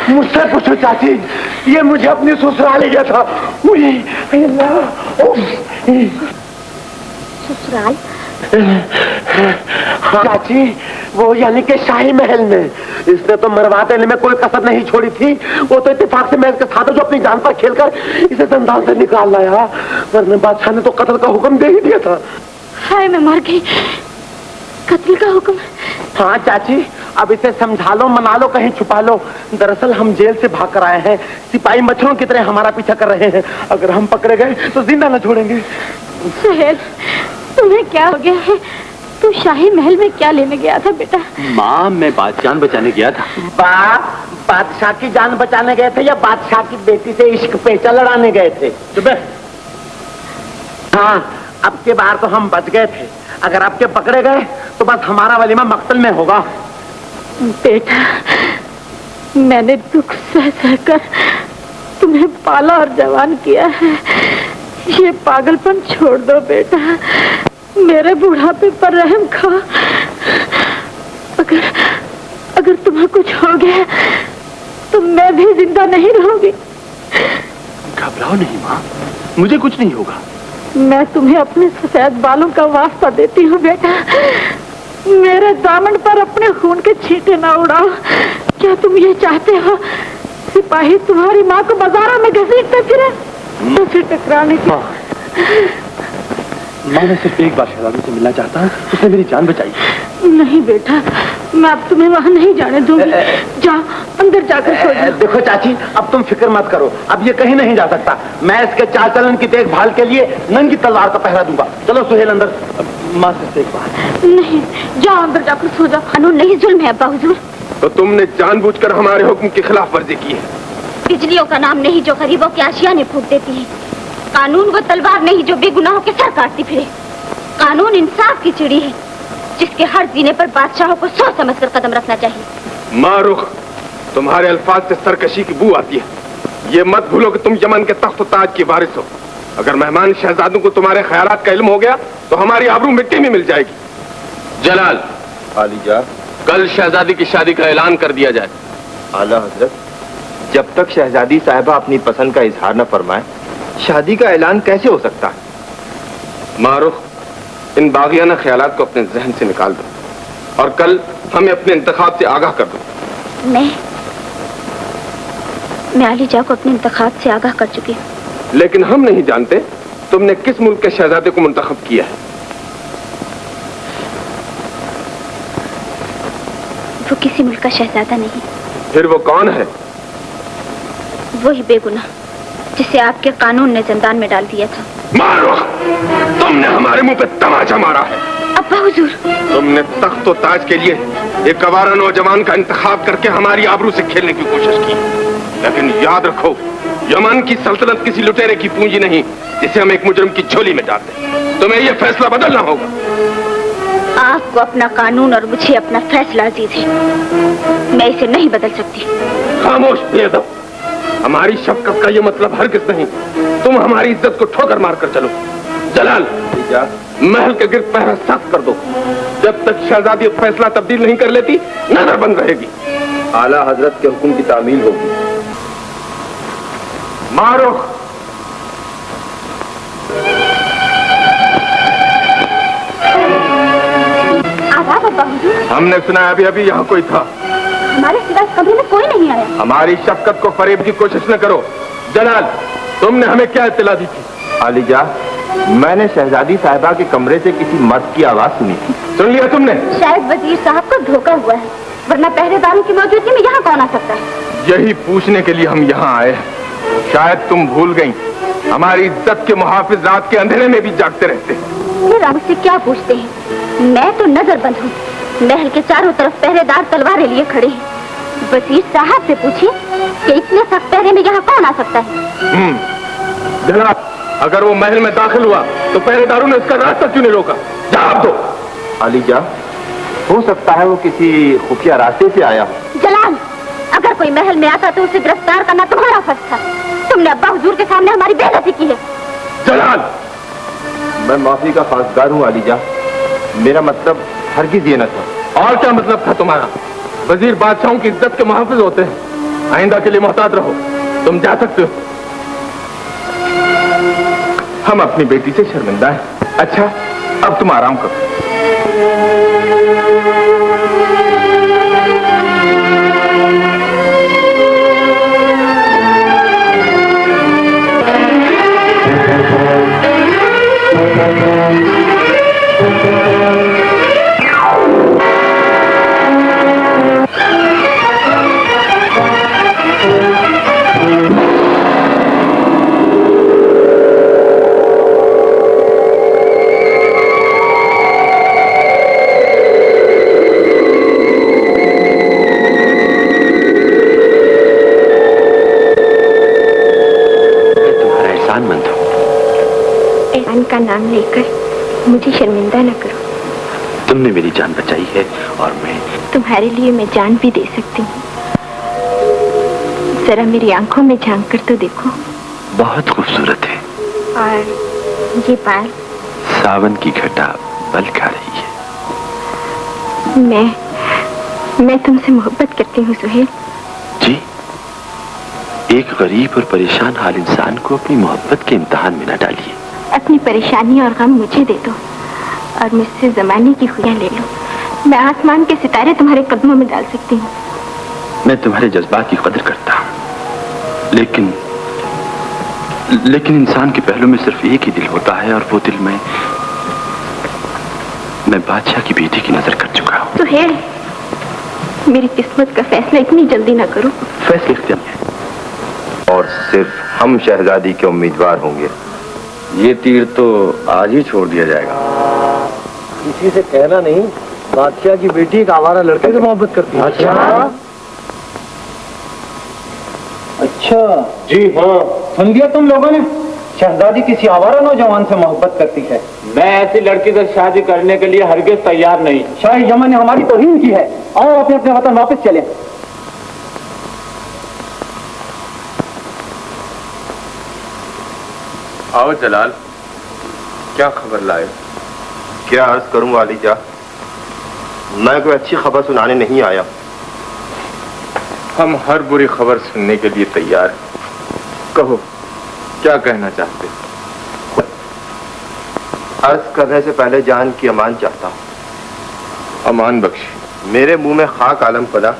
मुझसे पूछो चाची, ये मुझे अपनी ससुराल ले गया था। ससुराल? हाँ चाची, वो यानी कि शाही महल में। इसने तो मरवा देने में कोई कसर नहीं छोड़ी थी। वो तो इत्तेफाक से मैं इसके साथ जो अपनी जान पर खेलकर इसे जंजाल से निकाल लाया, वरना बादशाह ने तो कत्ल का हुक्म दे ही दिया था। हाय मैं मर गई, कत्ल का हुक्म? हाँ चाची, अब इसे समझा लो, मना लो, कहीं छुपा लो। दरअसल हम जेल से भाग कर आए हैं, सिपाही मच्छरों की तरह हमारा पीछा कर रहे हैं। अगर हम पकड़े गए तो जिंदा न छोड़ेंगे। सुहेल, तुम्हें क्या हो गया है? तू शाही महल में क्या लेने गया था बेटा? माँ, मैं जान बचाने गया था। बादशाह की जान बचाने गए थे या बादशाह की बेटी से इश्क पेचा लड़ाने गए थे? हाँ, अब के बार तो हम बच गए थे। अगर आपके पकड़े गए तो बस हमारा वलीमा मक्तल में होगा। बेटा, मैंने दुख सह सहकर तुम्हें पाला और जवान किया है। ये पागलपन छोड़ दो बेटा, मेरे बुढ़ापे पर रहम खा। अगर तुम्हें कुछ हो गया तो मैं भी जिंदा नहीं रहूंगी। घबराओ नहीं माँ, मुझे कुछ नहीं होगा। मैं तुम्हें अपने सफेद बालों का वास्ता देती हूँ बेटा, मेरे दामन पर अपने खून के छींटे ना उड़ाओ। क्या तुम ये चाहते हो सिपाही तुम्हारी माँ को बाजारों में घसीटते फिरे तो फिर टकराने की? माँ, मैं सिर्फ एक बार शहजादी से मिलना चाहता हूँ, उसने मेरी जान बचाई। नहीं बेटा, मैं अब तुम्हें वहाँ नहीं जाने दूंगी। जा अंदर जाकर सो जाओ। देखो चाची, अब तुम फिक्र मत करो, अब ये कहीं नहीं जा सकता। मैं इसके चाल चलन की देखभाल के लिए नंगी तलवार का पहरा दूंगा। चलो सुहेल अंदर। माँ से एक बात। नहीं, जाओ अंदर जाकर सो जाओ। कानून नहीं, जुल्म है अब्बा हुजूर। तो तुमने जानबूझकर हमारे हुक्म की खिलाफ वर्जी की है। बिजलियों का नाम नहीं जो गरीबों की आशियाने फूंक देती है। कानून वो तलवार नहीं जो बेगुनाहों के सर काटती फिरे। कानून इंसाफ की चिड़ी है जिसके हर जीने पर बादशाहों को सोच समझकर कदम रखना चाहिए। मारुख, तुम्हारे अल्फाज से सरकशी की बू आती है। ये मत भूलो कि तुम यमन के तख्त ताज की वारिस हो। अगर मेहमान शहजादों को तुम्हारे ख्यालात का इल्म हो गया तो हमारी आबरू मिट्टी में मिल जाएगी। जलाल, आलिजा, कल शहजादी की शादी का ऐलान कर दिया जाए। आला हजरत, जब तक शहजादी साहिबा अपनी पसंद का इजहार न फरमाए, शादी का ऐलान कैसे हो सकता है? मारुख, इन बागियाना ख्यालात को अपने जहन से निकाल दो और कल हमें अपने इंतखाब से आगाह कर दो। मैं आलिजा को अपने इंतखाब से आगाह कर चुकी हूँ। लेकिन हम नहीं जानते तुमने किस मुल्क के शहजादे को मुंतखब किया है। वो किसी मुल्क का शहजादा नहीं। फिर वो कौन है? वही बेगुनाह जिसे आपके कानून ने जिंदान में डाल दिया था। मारो, तुमने हमारे मुंह पे तमाचा मारा है। अब्बा हुजूर, तुमने तख्त और ताज के लिए एक कवारा नौजवान का इंतखाब करके हमारी आबरू से खेलने की कोशिश की। लेकिन याद रखो, यमन की सल्तनत किसी लुटेरे की पूंजी नहीं जिसे हम एक मुजरिम की झोली में डाल दें। तुम्हें यह फैसला बदलना होगा। आपको अपना कानून और मुझे अपना फैसला अजीज है। मैं इसे नहीं बदल सकती। खामोश बेअदब, हमारी शफकत का यह मतलब हरगिज़ नहीं। तुम हमारी इज्जत को ठोकर मारकर चलो। जलाल, महल के गिर्द पहरा सख्त कर दो। जब तक शहजादी फैसला तब्दील नहीं कर लेती, नजर बंद रहेगी। आला हजरत के हुक्म की तामील होगी। मारो। आदाब अब्बा हुजूर। हमने सुना अभी अभी यहाँ कोई था। हमारे सिवा कभी में कोई नहीं आया। हमारी शफकत को फरेब की कोशिश न करो। जलाल, तुमने हमें क्या इत्तला दी थी? आलिजा, मैंने शहजादी साहिबा के कमरे से किसी मर्द की आवाज सुनी थी। सुन लिया तुमने? शायद वजीर साहब को धोखा हुआ है, वरना पहरेदारों की मौजूदगी में यहाँ कौन आ सकता है? यही पूछने के लिए हम यहाँ आए हैं। शायद तुम भूल गई, हमारी इज्जत के मुहाफिज रात के अंधेरे में भी जागते रहते हैं। फिर आप उससे क्या पूछते हैं? मैं तो नजरबंद हूँ। महल के चारों तरफ पहरेदार तलवारें लिए खड़े हैं। वजीर साहब से पूछिए कि इतने सख्त पहरे में यहाँ कौन आ सकता है? जनाब, अगर वो महल में दाखिल हुआ तो पहरेदारों ने उसका रास्ता क्यों नहीं रोका? जवाब दो। आलिजा, हो सकता है वो किसी खुफिया रास्ते से आया। जलाल, अगर कोई महल में आता तो उसे गिरफ्तार करना तुम्हारा फर्ज था। तुमने अब्बा हुजूर के सामने हमारी बेइज्जती की है। जलाल, मैं माफी का खासदार हूँ आलिजा, मेरा मतलब हरगिज ये न था। और क्या मतलब था तुम्हारा? वजीर बादशाहों की इज्जत के मुहाफिज होते हैं। आइंदा के लिए मोहतात रहो। तुम जा सकते हो। हम अपनी बेटी से शर्मिंदा हैं। अच्छा, अब तुम आराम करो। का नाम लेकर मुझे शर्मिंदा न करो। तुमने मेरी जान बचाई है और मैं तुम्हारे लिए मैं जान भी दे सकती हूँ। जरा मेरी आंखों में झांक कर तो देखो। बहुत खूबसूरत है। और ये बाल? सावन की घटा बल खा रही है। मैं तुमसे मोहब्बत करती हूँ सुहेल। जी? एक गरीब और परेशान हाल इंसान को अपनी मोहब्बत के इम्तिहान में न डालिए। अपनी परेशानी और गम मुझे दे दो और मुझसे जमाने की खुशियां ले लो। मैं आसमान के सितारे तुम्हारे कदमों में डाल सकती हूँ। मैं तुम्हारे जज्बात की कदर करता हूँ, लेकिन इंसान के पहलू में सिर्फ एक ही दिल होता है और वो दिल मैं बादशाह की बेटी की नजर कर चुका हूँ। तो है, मेरी किस्मत का फैसला इतनी जल्दी ना करो। फैसले इख्तियार है और सिर्फ हम शहजादी के उम्मीदवार होंगे। ये तीर तो आज ही छोड़ दिया जाएगा। किसी से कहना नहीं, बादशाह की बेटी एक आवारा लड़के से मोहब्बत करती है। अच्छा जी हाँ, सुन लिया तुम लोगों ने? शहजादी किसी आवारा नौजवान से मोहब्बत करती है। मैं ऐसी लड़की से शादी करने के लिए हरगिज तैयार नहीं। शाह यमन ने हमारी तौहीन की है। आओ अपने अपने वतन वापस चले। आओ जलाल, क्या खबर लाए? क्या अर्ज करूं वालिजा, मैं कोई अच्छी खबर सुनाने नहीं आया। हम हर बुरी खबर सुनने के लिए तैयार हैं। कहो, क्या कहना चाहते? अर्ज करने से पहले जान की अमान चाहता हूं। अमान बख्शी। मेरे मुंह में खाक आलम पड़ा।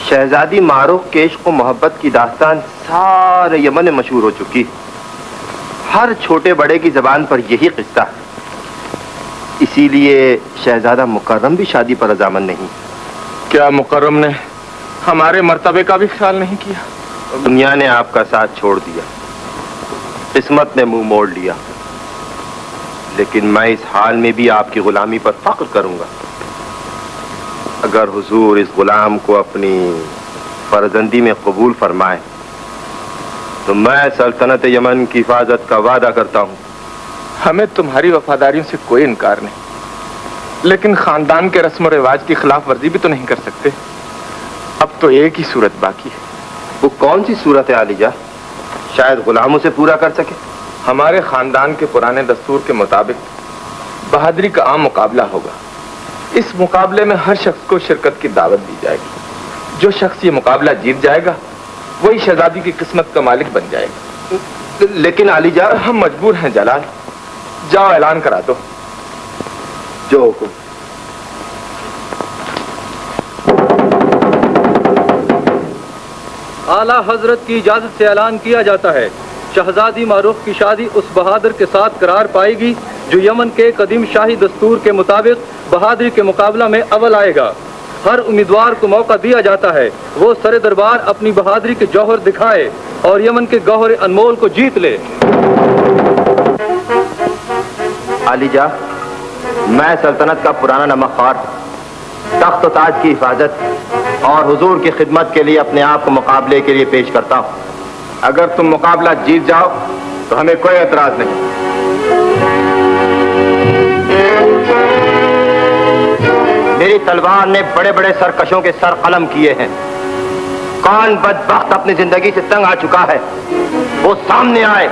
शहजादी मारूफ के इश्क को मोहब्बत की दास्तान सारे यमन में मशहूर हो चुकी। हर छोटे बड़े की जबान पर यही किस्सा। इसीलिए शहजादा मुकर्रम भी शादी पर रजामंद नहीं। क्या मुकर्रम ने हमारे मर्तबे का भी ख्याल नहीं किया? दुनिया ने आपका साथ छोड़ दिया, किस्मत ने मुंह मोड़ लिया, लेकिन मैं इस हाल में भी आपकी गुलामी पर फख्र करूंगा। अगर हुजूर इस गुलाम को अपनी फर्जंदी में कबूल फरमाए तो मैं सल्तनत यमन की हिफाजत का वादा करता हूँ। हमें तुम्हारी वफादारियों से कोई इनकार नहीं, लेकिन खानदान के रस्म और रिवाज की खिलाफ वर्जी भी तो नहीं कर सकते। अब तो एक ही सूरत बाकी है। वो कौन सी सूरत है आलिजा? शायद गुलामों से पूरा कर सके। हमारे खानदान के पुराने दस्तूर के मुताबिक बहादुरी का आम मुकाबला होगा। इस मुकाबले में हर शख्स को शिरकत की दावत दी जाएगी। जो शख्स ये मुकाबला जीत जाएगा वही शहजादी की किस्मत का मालिक बन जाएगा। लेकिन आलिजा, हम मजबूर हैं जलाल। जाओ ऐलान करा दो। जो हुकुम। आला हजरत की इजाजत से ऐलान किया जाता है, शहजादी मारूफ की शादी उस बहादुर के साथ करार पाएगी जो यमन के कदीम शाही दस्तूर के मुताबिक बहादुरी के मुकाबला में अव्वल आएगा। हर उम्मीदवार को मौका दिया जाता है वो सरे दरबार अपनी बहादुरी के जौहर दिखाए और यमन के गौहर अनमोल को जीत ले। आलीजा, मैं सल्तनत का पुराना नमकखार, तख्त ताज की हिफाजत और हुजूर की खिदमत के लिए अपने आप को मुकाबले के लिए पेश करता हूँ। अगर तुम मुकाबला जीत जाओ तो हमें कोई एतराज नहीं। मेरी तलवार ने बड़े बड़े सरकशों के सर कलम किए हैं। कौन बदबख्त अपनी जिंदगी से तंग आ चुका है वो सामने आए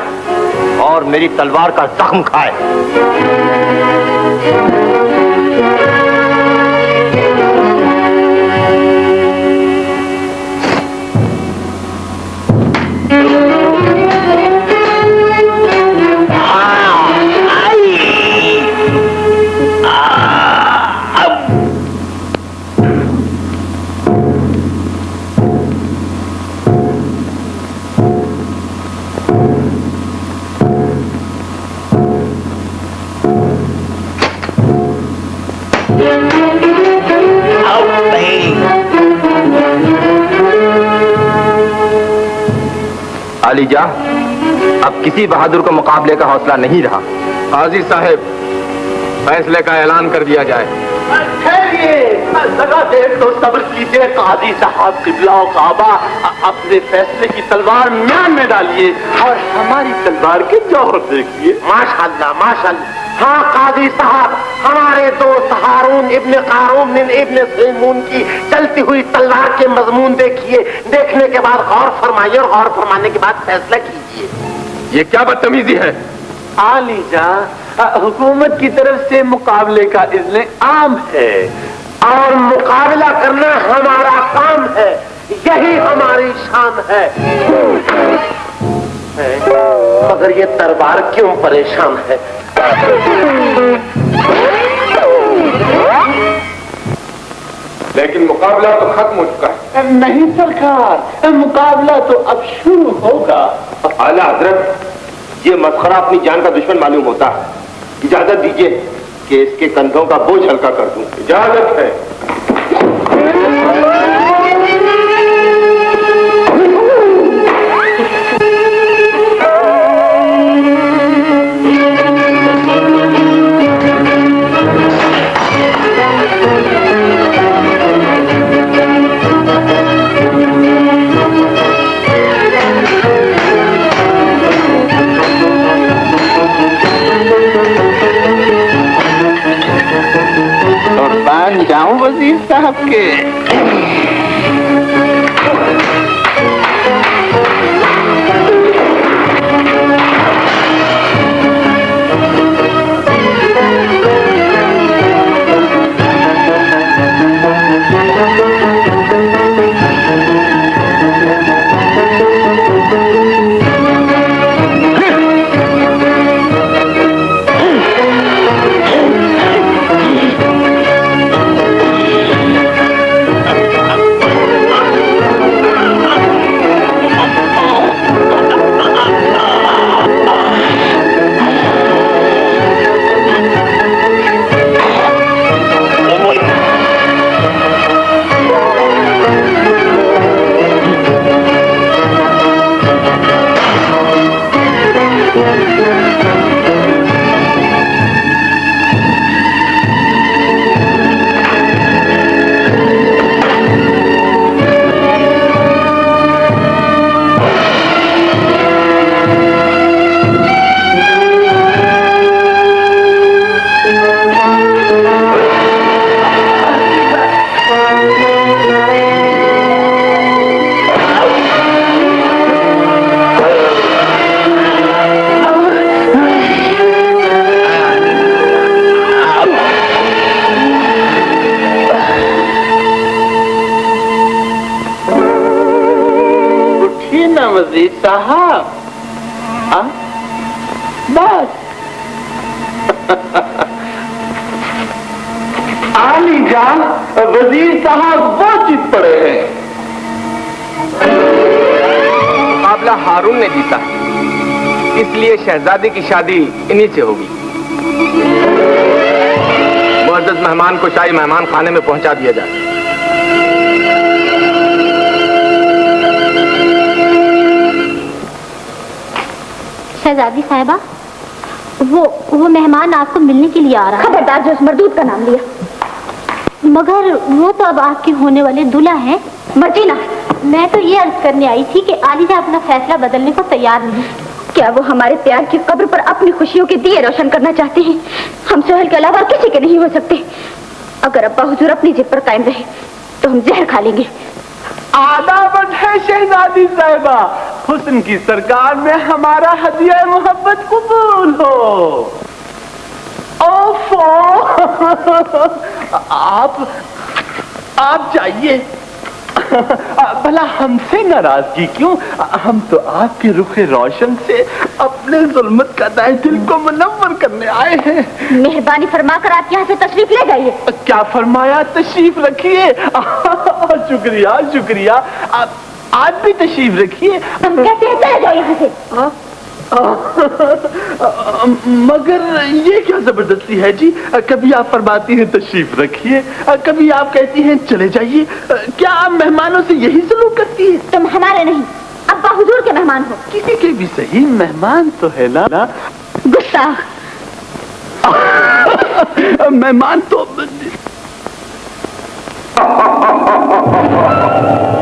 और मेरी तलवार का जख्म खाए। आलीजा, अब किसी बहादुर को मुकाबले का हौसला नहीं रहा। काजी साहब, फैसले का ऐलान कर दिया जाए। लगा देख तो सब्र कीजिए काजी साहब, किबला काबा, अपने फैसले की तलवार म्यान में डालिए और हमारी तलवार के जौहर देखिए। माशाल्लाह माशाल्लाह। हाँ काजी साहब, हमारे दोस्त हारून इब्न कारून इब्न सैमून की चलती हुई तलवार के मजमून देखिए। देखने के बाद गौर फरमाइए और गौर फरमाने के बाद फैसला कीजिए। ये क्या बदतमीजी है? आलीजा, हुकूमत की तरफ से मुकाबले का इज़्न आम है और मुकाबला करना हमारा काम है, यही हमारी शान है। मगर ये दरबार क्यों परेशान है? लेकिन मुकाबला तो खत्म हो चुका है। नहीं सरकार, मुकाबला तो अब शुरू होगा। आला हजरत, ये मस्खरा अपनी जान का दुश्मन मालूम होता है। इजाजत दीजिए कि इसके कंधों का बोझ हल्का कर दूं। इजाजत है। जाऊं वजीर साहब के। वजीर साहब, बस आली जान, वजीर साहब वो चित पड़े हैं। मुकाबला हारून ने जीता, इसलिए शहजादी की शादी इन्हीं से होगी। मुअज़्ज़ज़ मेहमान को शाही मेहमान खाने में पहुंचा दिया जाए। शहजादी साहिबा, वो मेहमान आपको मिलने के लिए आ रहा है। खबरदार जो उस मर्दूद का नाम लिया। मगर वो तो अब आपके होने वाले दूल्हा हैं। मर्जीना, मैं तो ये अर्ज करने आई थी कि आलिजा अपना फैसला बदलने को तैयार नहीं। क्या वो हमारे प्यार की कब्र पर अपनी खुशियों के दिए रोशन करना चाहते हैं? हम सोहेल के अलावा किसी के नहीं हो सकते। अगर अब्बा हुजूर अपनी जिद पर कायम रहे तो हम जहर खा लेंगे। आदाबत है शहजादी साहिबा, हुस्न की सरकार में हमारा हदिया मोहब्बत कबूल हो। ओफो, आप जाइए। भला हमसे नाराजगी क्यों? हम तो आपके रुखे रोशन से अपने जुल्मत का दाए दिल को मुनव्वर करने आए हैं। मेहरबानी फरमाकर आप यहाँ से तशरीफ ले जाइए। क्या फरमाया? तशरीफ रखिए। शुक्रिया शुक्रिया, आप भी तशरीफ रखिए। हम कहते हैं चले जाओ यहाँ से। मगर ये क्या जबरदस्ती है जी? कभी आप फरमाती हैं तशरीफ रखिए, कभी आप कहती हैं चले जाइए। क्या आप मेहमानों से यही सलूक करती है? तुम हमारे नहीं, अब्बा हुजूर के मेहमान हो। किसी के भी सही, मेहमान तो है ना। गुस्सा मेहमान तो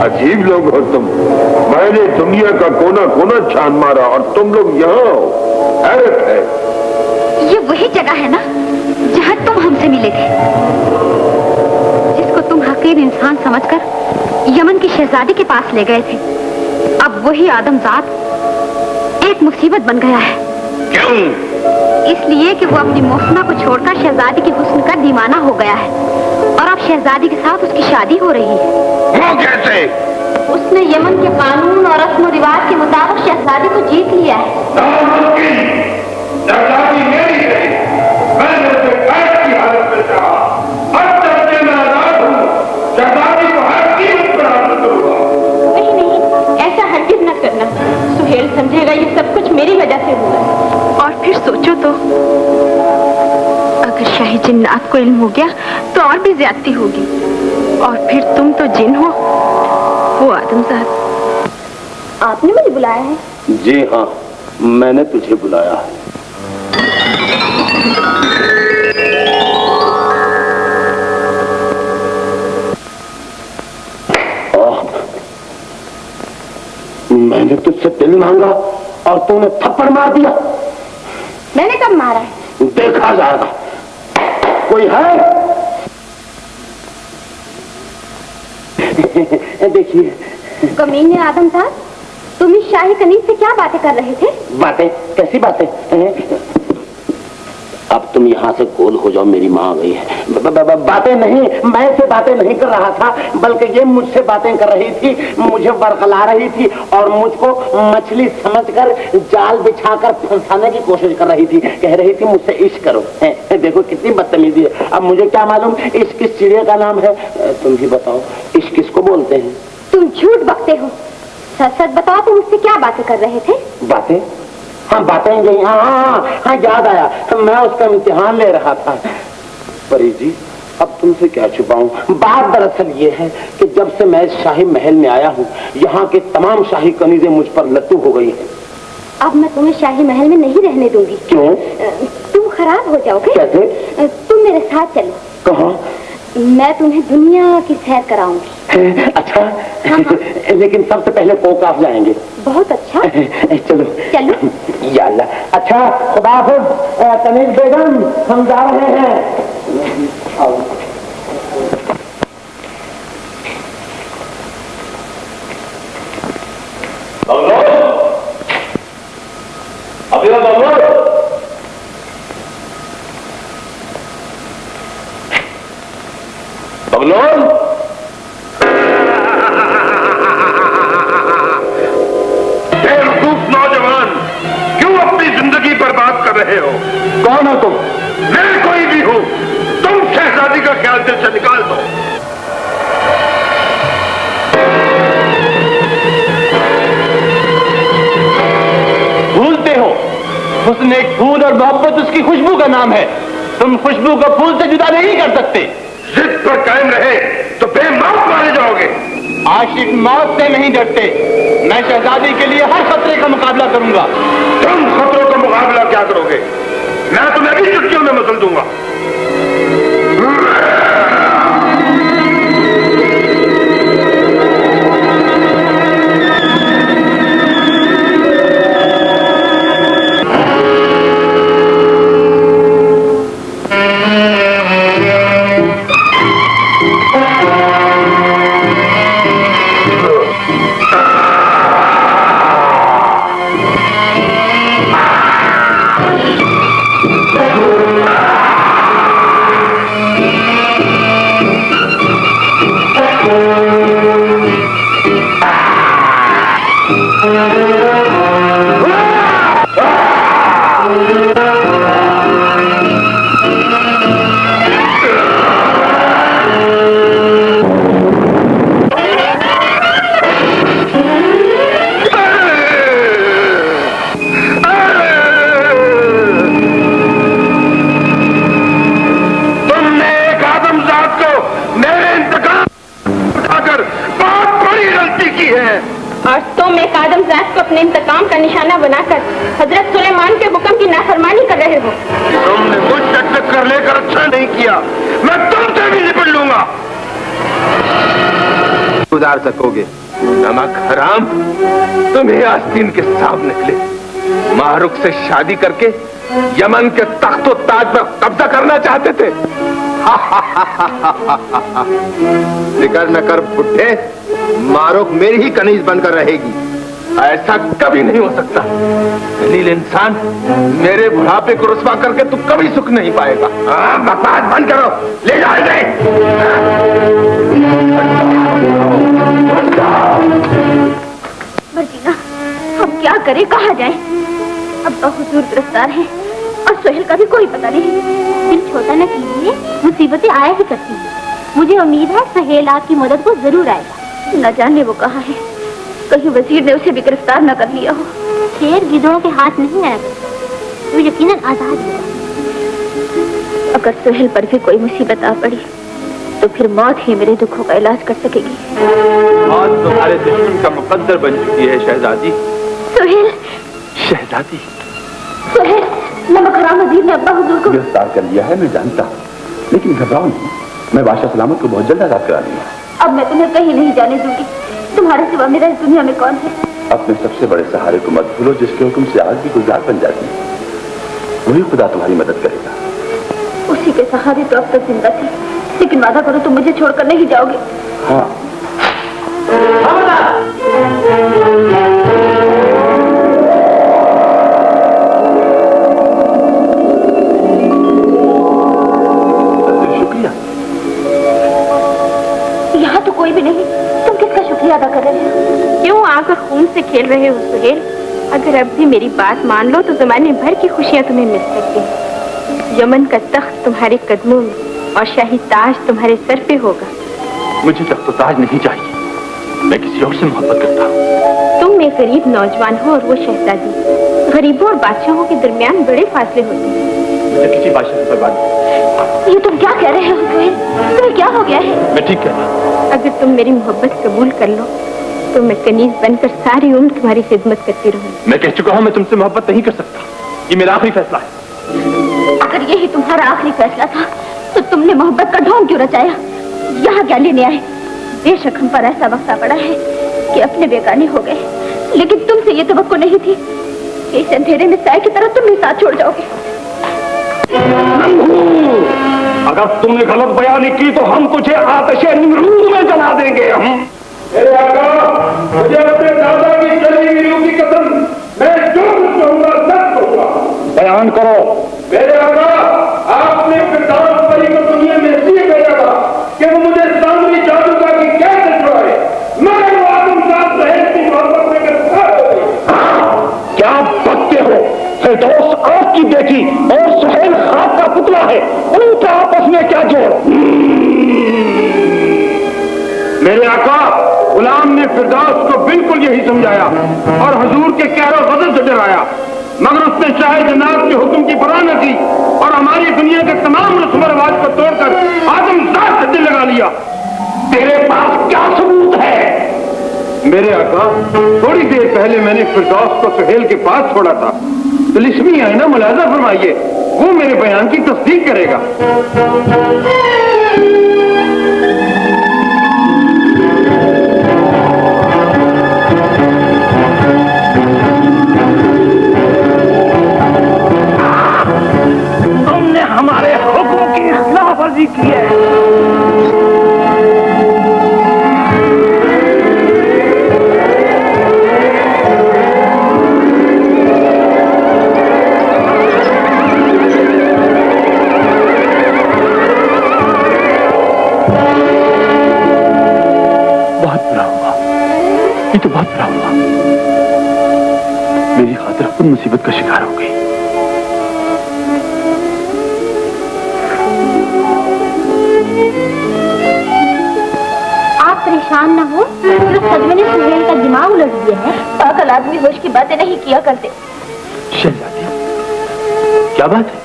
अजीब लोग हो तुम। मैंने दुनिया का कोना कोना छान मारा और तुम लोग यहाँ हो। हैरत है। ये वही जगह है ना जहाँ तुम हमसे मिले थे, जिसको तुम हकीर इंसान समझकर यमन की शहजादी के पास ले गए थे। अब वही आदमजात एक मुसीबत बन गया है। क्यों? इसलिए कि वो अपनी मोहसिना को छोड़कर शहजादी के हुस्न का दीवाना हो गया है और अब शहजादी के साथ उसकी शादी हो रही है। वो कैसे? उसने यमन के कानून और रस्म रिवाज के मुताबिक शहजादी को जीत लिया है। शहजादी मेरी है, मैंने उसे कैद की हालत में चाहा। हर दर्जे में आजाद हूँ। शहजादी को हर कीमत पर हासिल करूंगा। नहीं, ऐसा हरगिज़ न करना। सुहेल समझेगा ये सब कुछ मेरी वजह से हुआ है। और फिर सोचो तो, अगर शाही जिन्नात को इल्म हो गया तो और भी ज्यादती होगी। और फिर तुम तो जिन हो, वो आदमजाद। आपने मुझे बुलाया है? जी हाँ, मैंने तुझे बुलाया है। मैंने तुझसे दिल मांगा और तूने थप्पड़ मार दिया। मैंने कब मारा है? देखा जाएगा। कोई है? देखिए। कमीने आदमजाद, तुम इस शाही कनीज से क्या बातें कर रहे थे? बातें? कैसी बातें? अब तुम यहाँ से गोल हो जाओ, मेरी माँ आ गई है। बातें नहीं, मैं से बातें नहीं कर रहा था, बल्कि ये मुझसे बातें कर रही थी, मुझे बरखला रही थी और मुझको मछली समझकर जाल बिछाकर फंसाने की कोशिश कर रही थी। कह रही थी मुझसे इश्क करो। देखो कितनी बदतमीजी है। अब मुझे क्या मालूम इश्क किस चिड़िया का नाम है? तुम ही बताओ, इश्क किसको बोलते हैं? तुम झूठ बकते हो। सच सच बताओ, तुम मुझसे क्या बातें कर रहे थे? बातें? हाँ बातें यही। हाँ याद आया, मैं उसका इम्तिहान ले रहा था। परी जी, अब तुमसे क्या छुपाऊं? बात दरअसल ये है कि जब से मैं शाही महल में आया हूँ, यहाँ के तमाम शाही कनीजें मुझ पर लट्टू हो गई हैं। अब मैं तुम्हें शाही महल में नहीं रहने दूंगी। क्यों? तुम खराब हो जाओगे। कैसे? तुम मेरे साथ चलो। कहाँ? मैं तुम्हें दुनिया की सैर कराऊंगी। अच्छा। हाँ। लेकिन सबसे पहले कोकाफ जाएंगे। बहुत अच्छा। चलो चलो। या अल्लाह। अच्छा, खुदा हाफ़िज़। कनीज बेगम, हम जा रहे हैं। आओ। बगलोन, बेवकूफ नौजवान, क्यों अपनी जिंदगी बर्बाद कर रहे हो? कौन हो तुम? मैं कोई भी हूं। तुम शहजादी का ख्याल दिल से निकाल दो। हुस्न एक फूल और मोहब्बत उसकी खुशबू का नाम है। तुम खुशबू को फूल से जुदा नहीं कर सकते। जिद पर कायम रहे तो बेमौत मारे जाओगे। आशिक मौत से नहीं डरते। मैं शहजादी के लिए हर खतरे का मुकाबला करूंगा। तुम खतरों का मुकाबला क्या करोगे? मैं तुम्हें भी चुटकियों में मसल दूंगा। अपने इंतकाम का निशाना बनाकर हजरत सुलेमान के हुक्म की नाफरमानी कर रहे हो। तुमने मुझ टक कर लेकर अच्छा नहीं किया। मैं तुमसे भी निपट लूंगा। गुजार सकोगे नमक हराम। तुम्हें आस्तीन के सांप निकले। मारुख से शादी करके यमन के तख्तो ताज पर कब्जा करना चाहते थे। जिक्र न कर बुढ़े, मारुख मेरी ही कनीज बनकर रहेगी। ऐसा कभी नहीं हो सकता। दलील इंसान मेरे बुढ़ापे को रुस्वा करके तू कभी सुख नहीं पाएगा। बकवास बंद करो, ले जाओ इसे। मर्जीना, हम क्या करें, कहाँ जाएं? अब्बा हुजूर गिरफ्तार हैं और सोहेल का भी कोई पता नहीं। दिल छोटा न कीजिए, मुसीबतें आया ही करती हैं। मुझे उम्मीद है सोहेल आपकी मदद को जरूर आएगा। न जाने वो कहाँ है, कहीं वजीर ने उसे भी गिरफ्तार न कर लिया हो। शेर गिद्धों के हाथ नहीं आया, वो यकीनन आजाद होगा। अगर सोहेल पर भी कोई मुसीबत आ पड़ी तो फिर मौत ही मेरे दुखों का इलाज कर सकेगी। आज तुम्हारे दुश्मन का मुकद्दर बन चुकी है शहजादी। सोहेल, शहजादी सोहेल, नमक हराम वजीर ने अब्बा हुजूर को गिरफ्तार कर लिया है, मैं जानता हूँ, लेकिन घबराओ नहीं, मैं बादशाह सलामत को बहुत जल्द आजाद करा लूंगा। अब मैं तुम्हें कहीं नहीं जाने दूंगी। तुम्हारे सिवा मेरा इस दुनिया में कौन है? अपने सबसे बड़े सहारे को मत भूलो, जिसके हुक्म से आज भी गुजार बन जाती है। वही खुदा तुम्हारी मदद करेगा। उसी के सहारे तो अब तक जिंदा थी, लेकिन वादा करो तुम मुझे छोड़कर नहीं जाओगे। हाँ। शुक्रिया। यहाँ तो कोई भी नहीं, तुम किसका शुक्रिया अदा कर रहे हो? क्यों आकर खून से खेल रहे हो सुहेल? अगर अब भी मेरी बात मान लो तो जमाने भर की खुशियाँ तुम्हें मिल सकती हैं। यमन का तख्त तुम्हारे कदमों में और शाही ताज तुम्हारे सर पे होगा। मुझे तख्त ताज नहीं चाहिए, मैं किसी और से मोहब्बत करता हूँ। तुम एक गरीब नौजवान हो और वो शहजादी। गरीबों और बादशाहों के दरमियान बड़े फासले होते हैं। मुझे किसी बादशाह से बर्बाद नहीं। ये तुम क्या कह रहे हो सुहेल? तुम्हें क्या हो गया है? मैं ठीक कह रहा हूँ। अगर तुम मेरी मोहब्बत कबूल कर लो तो मैं कनीज बनकर सारी उम्र तुम्हारी खिदमत करती रहूंगी। मैं कह चुका हूँ, मैं तुमसे मोहब्बत नहीं कर सकता। ये मेरा आखिरी फैसला है। अगर यही तुम्हारा आखिरी फैसला था तो तुमने मोहब्बत का ढोंग क्यों रचाया? यहाँ क्या लेने आए? बेशक हम पर ऐसा वक्त आ पड़ा है कि अपने बेगाने हो गए, लेकिन तुमसे ये तवक्को नहीं थी कि इस अंधेरे में साए की तरह तुम भी साथ छोड़ जाओगे। अगर तुमने गलत बयानी की तो हम तुझे आतिशे निमरूद में जला देंगे। हम मेरे आका, मुझे अपने दादा की चली हुई रूह की कसम, मैं जो कुछ कहूंगा सच कहूंगा। बयान करो। मेरे आका, आपने फिरदौस परी को दुनिया में इसलिए भेजा था कि वो मुझे सामने जादूगर की कैद छुड़ाए, मगर वो आदमजात सहेल की मोहब्बत में गिरफ्तार हो गई। क्या बकते हो? फिरदौस आपकी बेटी और सुहेल खाब का पुतला है, उनका आपस में क्या जोड़? मेरे आका, गुलाम ने फिरदौस को बिल्कुल यही समझाया और हुजूर के कहरो गजब से डराया, मगर उसने चाहे जनाब के हुक्म की परवाह न की और हमारी दुनिया के तमाम रस्म रिवाज को तोड़कर आदमजात से दिल लगा लिया। तेरे पास क्या सबूत है? मेरे आका, थोड़ी देर पहले मैंने फिरदौस को सुहेल के पास छोड़ा था। तिलिस्मी है ना, मुलाजा फरमाइए, वो मेरे बयान की तस्दीक करेगा। तुमने हमारे हुक्म की खिलाफवर्जी की है। ये तो बहुत बुरा हुआ। मेरी खातिर खुद मुसीबत का शिकार हो गई। आप परेशान न हो, सिर्फ सदमे ने सुहेल का दिमाग उलट दिया है। पागल आदमी होश की बातें नहीं किया करते। शहजादी, क्या बात है?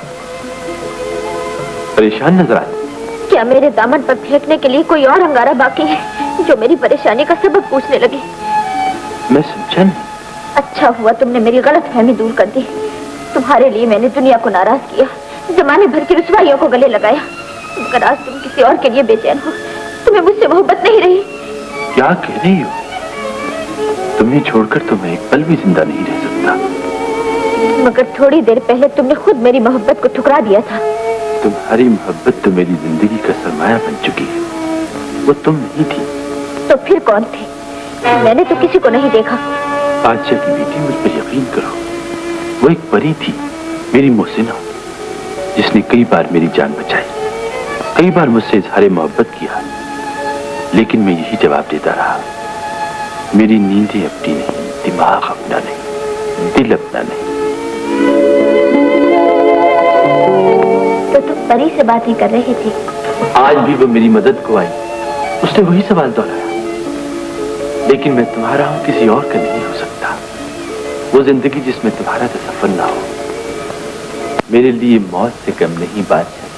परेशान नजर आती। क्या मेरे दामन पर फेंकने के लिए कोई और अंगारा बाकी है जो मेरी परेशानी का सबब पूछने लगे? मैं समझा नहीं। अच्छा हुआ तुमने मेरी गलतफहमी दूर कर दी। तुम्हारे लिए मैंने दुनिया को नाराज किया, जमाने भर की रुसवाइयों को गले लगाया, मगर आज तुम किसी और के लिए बेचैन हो। तुम्हें मुझसे मोहब्बत नहीं रही। क्या कह रही हो? तुम्हें छोड़कर तो मैं एक पल भी जिंदा नहीं रह सकता। मगर थोड़ी देर पहले तुमने खुद मेरी मोहब्बत को ठुकरा दिया था। तुम्हारी मोहब्बत तो मेरी जिंदगी का सरमाया बन चुकी है। वो तुम नहीं थी। तो फिर कौन थी? मैंने तो किसी को नहीं देखा। बादशाह की बेटी, मुझ पर यकीन करो, वो एक परी थी, मेरी मोहसिना, जिसने कई बार मेरी जान बचाई, कई बार मुझसे इजहार मोहब्बत किया, लेकिन मैं यही जवाब देता रहा, मेरी नींदें अपनी नहीं, दिमाग अपना नहीं, दिल अपना नहीं। तो तुम परी से बातें कर रही थी? आज भी वो मेरी मदद को आई, उसने वही सवाल दोहराया, लेकिन मैं तुम्हारा हूं, किसी और का नहीं हो सकता। वो जिंदगी जिसमें तुम्हारा तसव्वुर ना हो, मेरे लिए मौत से कम नहीं बादशाह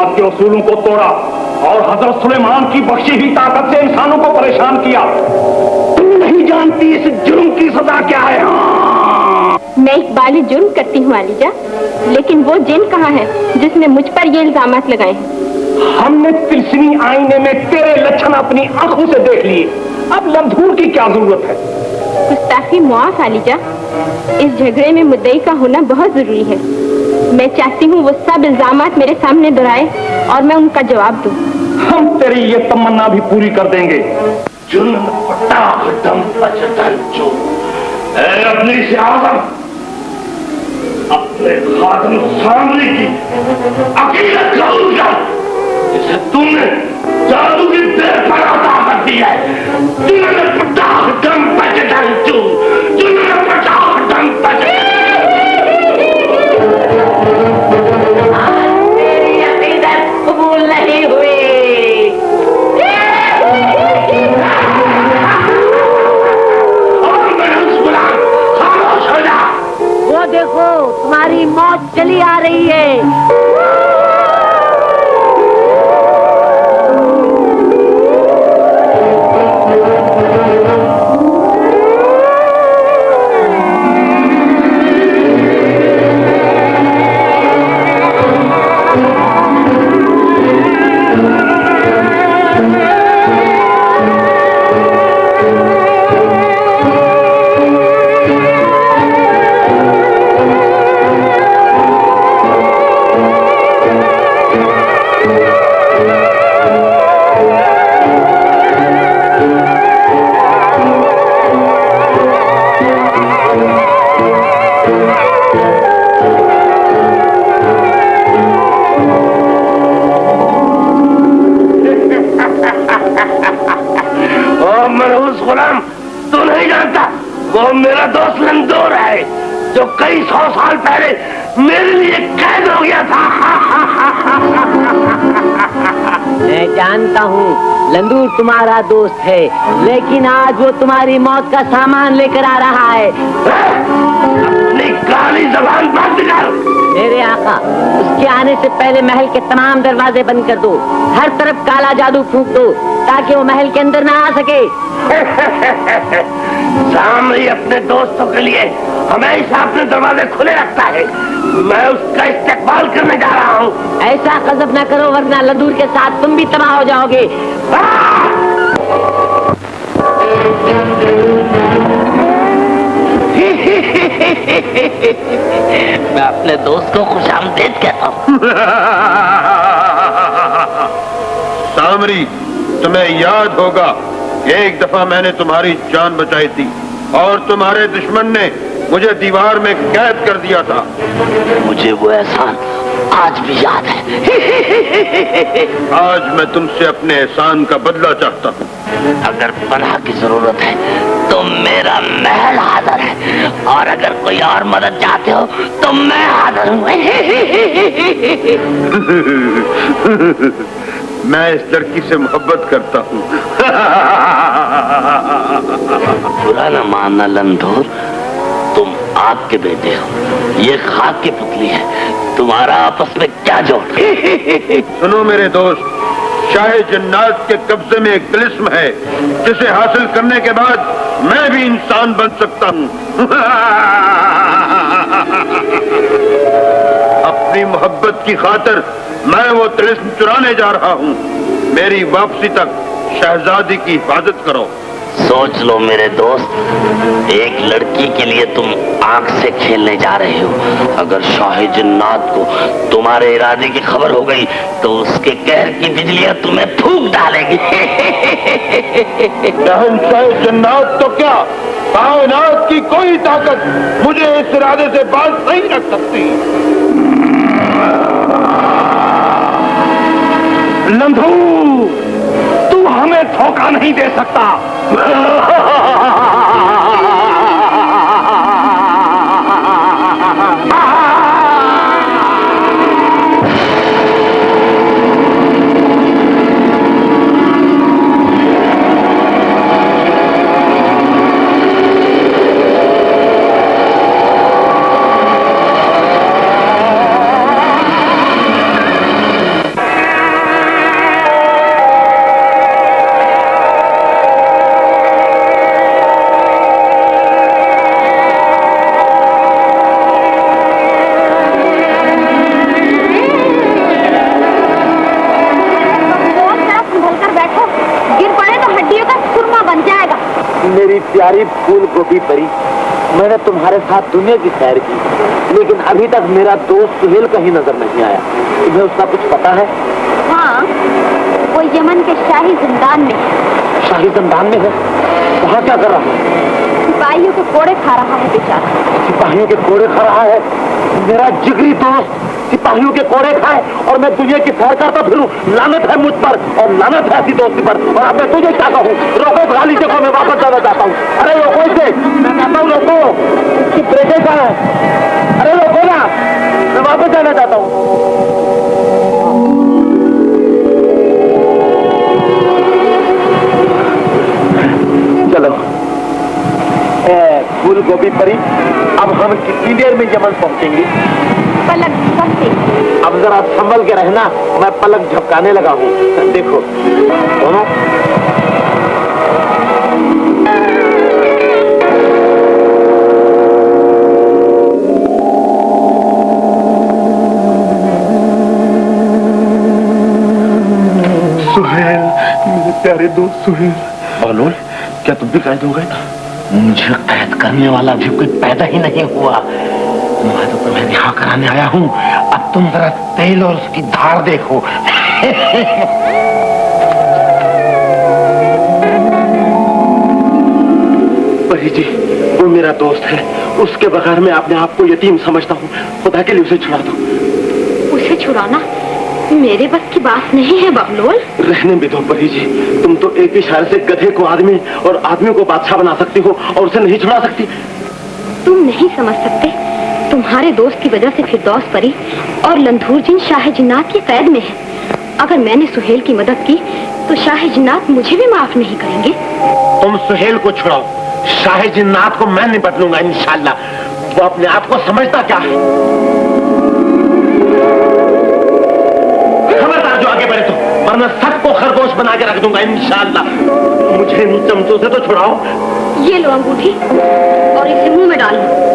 की उसूलों को तोड़ा और हजरत सुलेमान की बख्शी हुई ताकत से इंसानों को परेशान किया। तुम नहीं जानती इस जुर्म की सजा क्या है। मैं एक बाली जुर्म करती हूँ आलिजा, लेकिन वो जिन कहाँ है जिसने मुझ पर ये इल्जामात लगाए हैं? हमने तिलस्मी आईने में तेरे लक्षण अपनी आंखों से देख लिए, अब लमधूर की क्या जरूरत है? गुस्ताखी मुआफ आलिजा, इस झगड़े में मुद्दई का होना बहुत जरूरी है। मैं चाहती हूँ वो सब इल्जामात मेरे सामने दोहराए और मैं उनका जवाब दूं। हम तेरी ये तमन्ना भी पूरी कर देंगे। अपनी सियासत अपने खातम सामने की अकीदत कबूल कर, जिसे तुमने जादू की बेफर अता कर दी है। जिन्होंने पटाख दम बचतन चू, जिन्होंने पटाख दम बचतन मेरी अकीदत कबूल नहीं हुई। चली आ रही है। गुलाम, तू नहीं जानता, वो मेरा दोस्त लंदूर है जो कई 100 साल पहले मेरे लिए कैद हो गया था। मैं जानता हूँ लंदूर तुम्हारा दोस्त है, लेकिन आज वो तुम्हारी मौत का सामान लेकर आ रहा है। अपनी काली जबान बंद कर। मेरे आका, उसके आने से पहले महल के तमाम दरवाजे बंद कर दो, हर तरफ काला जादू फूंक दो ताकि वो महल के अंदर ना आ सके। सामरी अपने दोस्तों के लिए हमेशा अपने दरवाजे खुले रखता है, मैं उसका इस्तेमाल करने जा रहा हूँ। ऐसा गजब न करो वरना लंदूर के साथ तुम भी तबाह हो जाओगे। मैं अपने दोस्त को खुशामदीद कहता हूँ। सामरी, तुम्हें याद होगा एक दफा मैंने तुम्हारी जान बचाई थी और तुम्हारे दुश्मन ने मुझे दीवार में कैद कर दिया था। मुझे वो एहसान आज भी याद है। आज मैं तुमसे अपने एहसान का बदला चाहता हूँ। अगर पनाह की जरूरत है तो मेरा महल हाजिर है, और अगर कोई और मदद चाहते हो तो मैं हाजिर हूँ। मैं इस लड़की से मोहब्बत करता हूँ। बुरा न मानना लंदूर, तुम आग के बेटे हो, ये खाक की पुतली है, तुम्हारा आपस में क्या जोड़? सुनो मेरे दोस्त, शाहे जन्नात के कब्जे में एक तिलिस्म है जिसे हासिल करने के बाद मैं भी इंसान बन सकता हूँ। अपनी मोहब्बत की खातिर मैं वो तिलिस्म चुराने जा रहा हूँ। मेरी वापसी तक शहजादी की हिफाजत करो। सोच लो मेरे दोस्त, एक लड़की के लिए तुम आंख से खेलने जा रहे हो। अगर शाह जन्नात को तुम्हारे इरादे की खबर हो गई तो उसके कहर की बिजलियां तुम्हें फूंक डालेगी। शाह जन्नात तो क्या, कायनात की कोई ताकत मुझे इस इरादे से बात नहीं रख सकती। लंधू, तू हमें धोखा नहीं दे सकता। मेरी प्यारी फूल गोभी परी, मैंने तुम्हारे साथ दुनिया की सैर की, लेकिन अभी तक मेरा दोस्त सुहेल कहीं नजर नहीं आया। तुम्हें उसका कुछ पता है? हाँ, वो यमन के शाही जिंदान में है। शाही जिंदान में है? वहाँ क्या कर रहा है? सिपाहियों के कोड़े खा रहा है बेचारा। सिपाहियों के कोड़े खा रहा है? मेरा जिगरी दोस्त सिपाहियों के कोड़े खाए और मैं दुनिया की सैर करता फिरूं। लानत है मुझ पर और लानत है ऐसी दोस्ती पर। और अब मैं तुझे क्या कहूँ? रोको गाली देखो, मैं वापस जाना चाहता हूँ। अरे रोको इसे, मैं कहता हूँ रोको, इसकी ब्रेकें कहाँ है? अरे रोको ना, मैं वापस जाना चाहता हूँ। चलो फूल गोभी परी, अब हम कितनी देर में यमन पहुंचेंगे? पलक झपकते। अब जरा संभल के रहना, मैं पलक झपकाने लगा हूँ। देखो दोनों सुहेल, मेरे प्यारे दोस्त सुहेल। बहलोल, क्या तुम भी कैद हो गए? मुझे कैद करने वाला भी कोई पैदा ही नहीं हुआ। मैं तो तुम्हें रिहा कराने आया हूँ। अब तुम जरा तेल और उसकी धार देखो। परी जी, वो मेरा दोस्त है। उसके बगैर मैं अपने आप को यतीम समझता हूँ। खुदा के लिए उसे छुड़ा दो। उसे छुड़ाना मेरे बस की बात नहीं है बबलोल। रहने भी दो परी जी, तुम तो एक इशारे से गधे को आदमी और आदमी को बादशाह बना सकती हो और उसे नहीं छुड़ा सकती। तुम नहीं समझ सकते, तुम्हारे दोस्त की वजह से फिरदौस परी और लंधूर जिन शाह जिन्नात की कैद में है। अगर मैंने सुहेल की मदद की तो शाह जिन्नात मुझे भी माफ नहीं करेंगे। तुम सुहेल को छुड़ाओ, शाह जिन्नात को मैं निपट लूंगा इंशाल्लाह। वो अपने आप को समझता क्या है। खबरदार जो आगे बढ़े तो, वरना सबको खरगोश बना के रख दूंगा इंशाल्लाह। मुझे इन चमचों से तो छुड़ाओ। ये लो अंगूठी और इसे मुंह में डाल लो।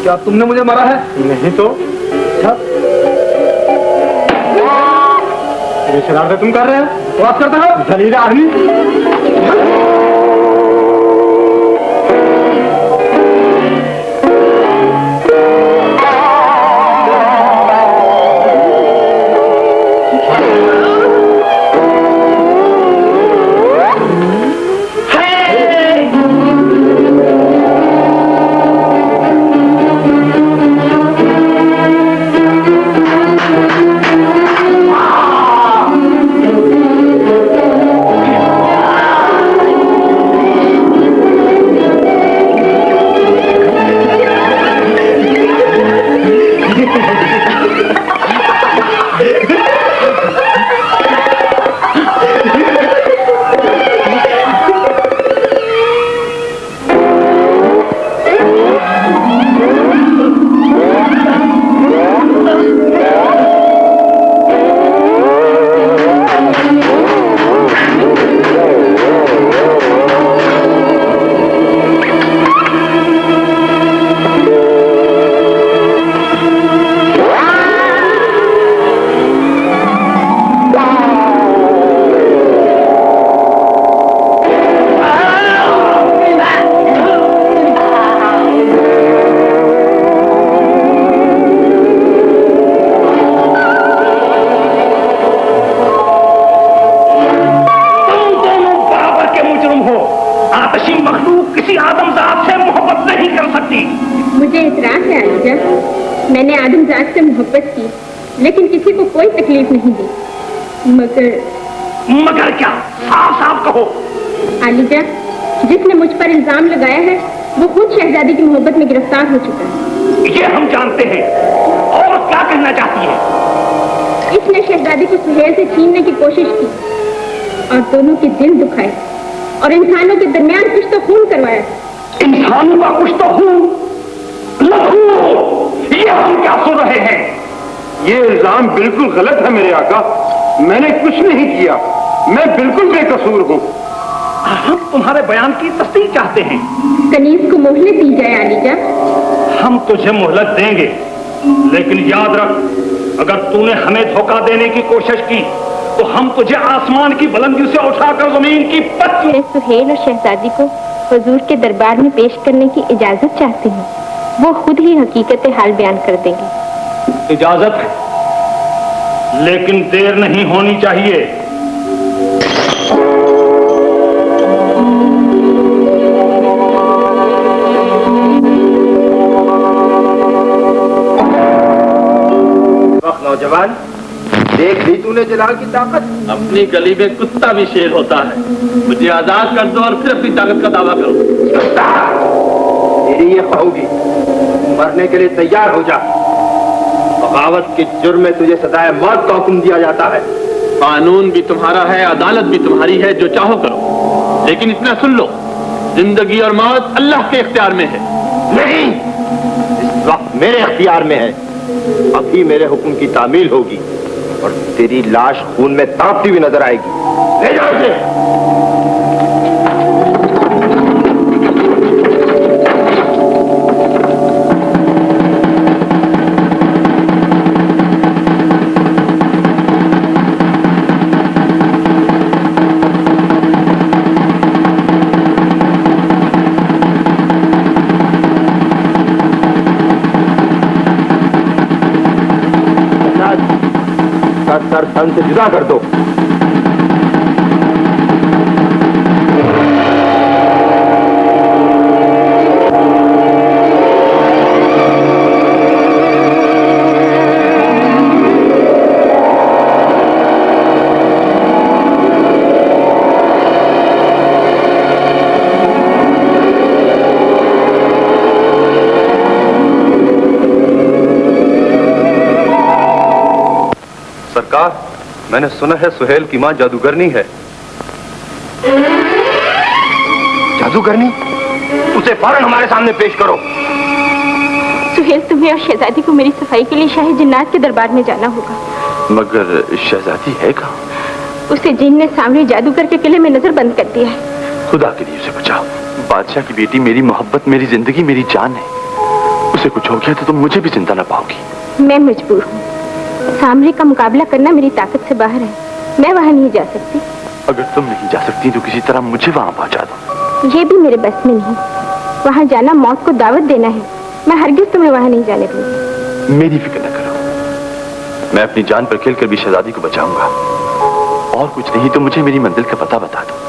क्या तुमने मुझे मारा है? नहीं तो ये शरारतें तुम कर रहे हो? बात करते हो जलील आदमी। मैंने आदमजात से मोहब्बत की, लेकिन किसी को कोई तकलीफ नहीं दी। मगर क्या? साफ साफ कहो। आलिजा, जिसने मुझ पर इल्जाम लगाया है वो खुद शहजादी की मोहब्बत में गिरफ्तार हो चुका है। ये हम जानते हैं। और क्या कहना चाहती है? इसने शहजादी को सुहेल से छीनने की कोशिश की और दोनों के दिल दुखाए और इंसानों के दरमियान कुछ तो खून करवाया। इंसानों का कुछ तो खून? ये हम क्या सुन रहे हैं? ये इल्जाम बिल्कुल गलत है मेरे आका। मैंने कुछ नहीं किया, मैं बिल्कुल बेकसूर हूँ। हम तुम्हारे बयान की तस्दीक चाहते हैं। कनीज को मोहलत दी जाए आलिजा। हम तुझे मोहलत देंगे, लेकिन याद रख, अगर तूने हमें धोखा देने की कोशिश की तो हम तुझे आसमान की बुलंदी से उठाकर जमीन की पत्ती। मैं सुहेल और शहजादी को हुजूर के दरबार में पेश करने की इजाजत चाहती हूँ। वो खुद ही हकीकत हाल बयान कर देंगे। इजाजत है, लेकिन देर नहीं होनी चाहिए। नौजवान, देख ली तूने जलाल की ताकत? अपनी गली में कुत्ता भी शेर होता है। मुझे आजाद कर दो और फिर अपनी ताकत का दावा करो। तेरी ये होगी, मरने के लिए तैयार हो जा। बगावत के जुर्म में तुझे सजाए मौत का हुक्म दिया जाता है। कानून भी तुम्हारा है, अदालत भी तुम्हारी है, जो चाहो करो। लेकिन इतना सुन लो, जिंदगी और मौत अल्लाह के इख्तियार में है। नहीं, इस वक्त मेरे इख्तियार में है। अभी मेरे हुक्म की तामील होगी और तेरी लाश खून में तड़पती हुई नजर आएगी। ले जाओ इसे। सर तन से जुदा कर दो। सरकार, मैंने सुना है सुहेल की मां जादूगरनी है। जादूगरनी? उसे फौरन हमारे सामने पेश करो। सुहेल, तुम्हें और शहजादी को मेरी सफाई के लिए शाही जिन्नात के दरबार में जाना होगा। मगर शहजादी है कहाँ? उसे जिन ने सांवरी जादूगर के किले में नजर बंद कर दिया है। खुदा के लिए उसे बचाओ। बादशाह की बेटी मेरी मोहब्बत, मेरी जिंदगी, मेरी जान है। उसे कुछ हो गया तो तुम मुझे भी जिंदा ना पाओगी। मैं मजबूर हूँ। सांवरी का मुकाबला करना मेरी ताकत से बाहर है। मैं वहाँ नहीं जा सकती। अगर तुम नहीं जा सकती तो किसी तरह मुझे वहाँ पहुँचा दो। ये भी मेरे बस में नहीं। वहाँ जाना मौत को दावत देना है। मैं हरगिज तुम्हें वहाँ नहीं जाने दूंगी। मेरी फिक्र न करो, मैं अपनी जान पर खेलकर भी शहजादी को बचाऊंगा। और कुछ नहीं तो मुझे मेरी मंजिल का पता बता दो।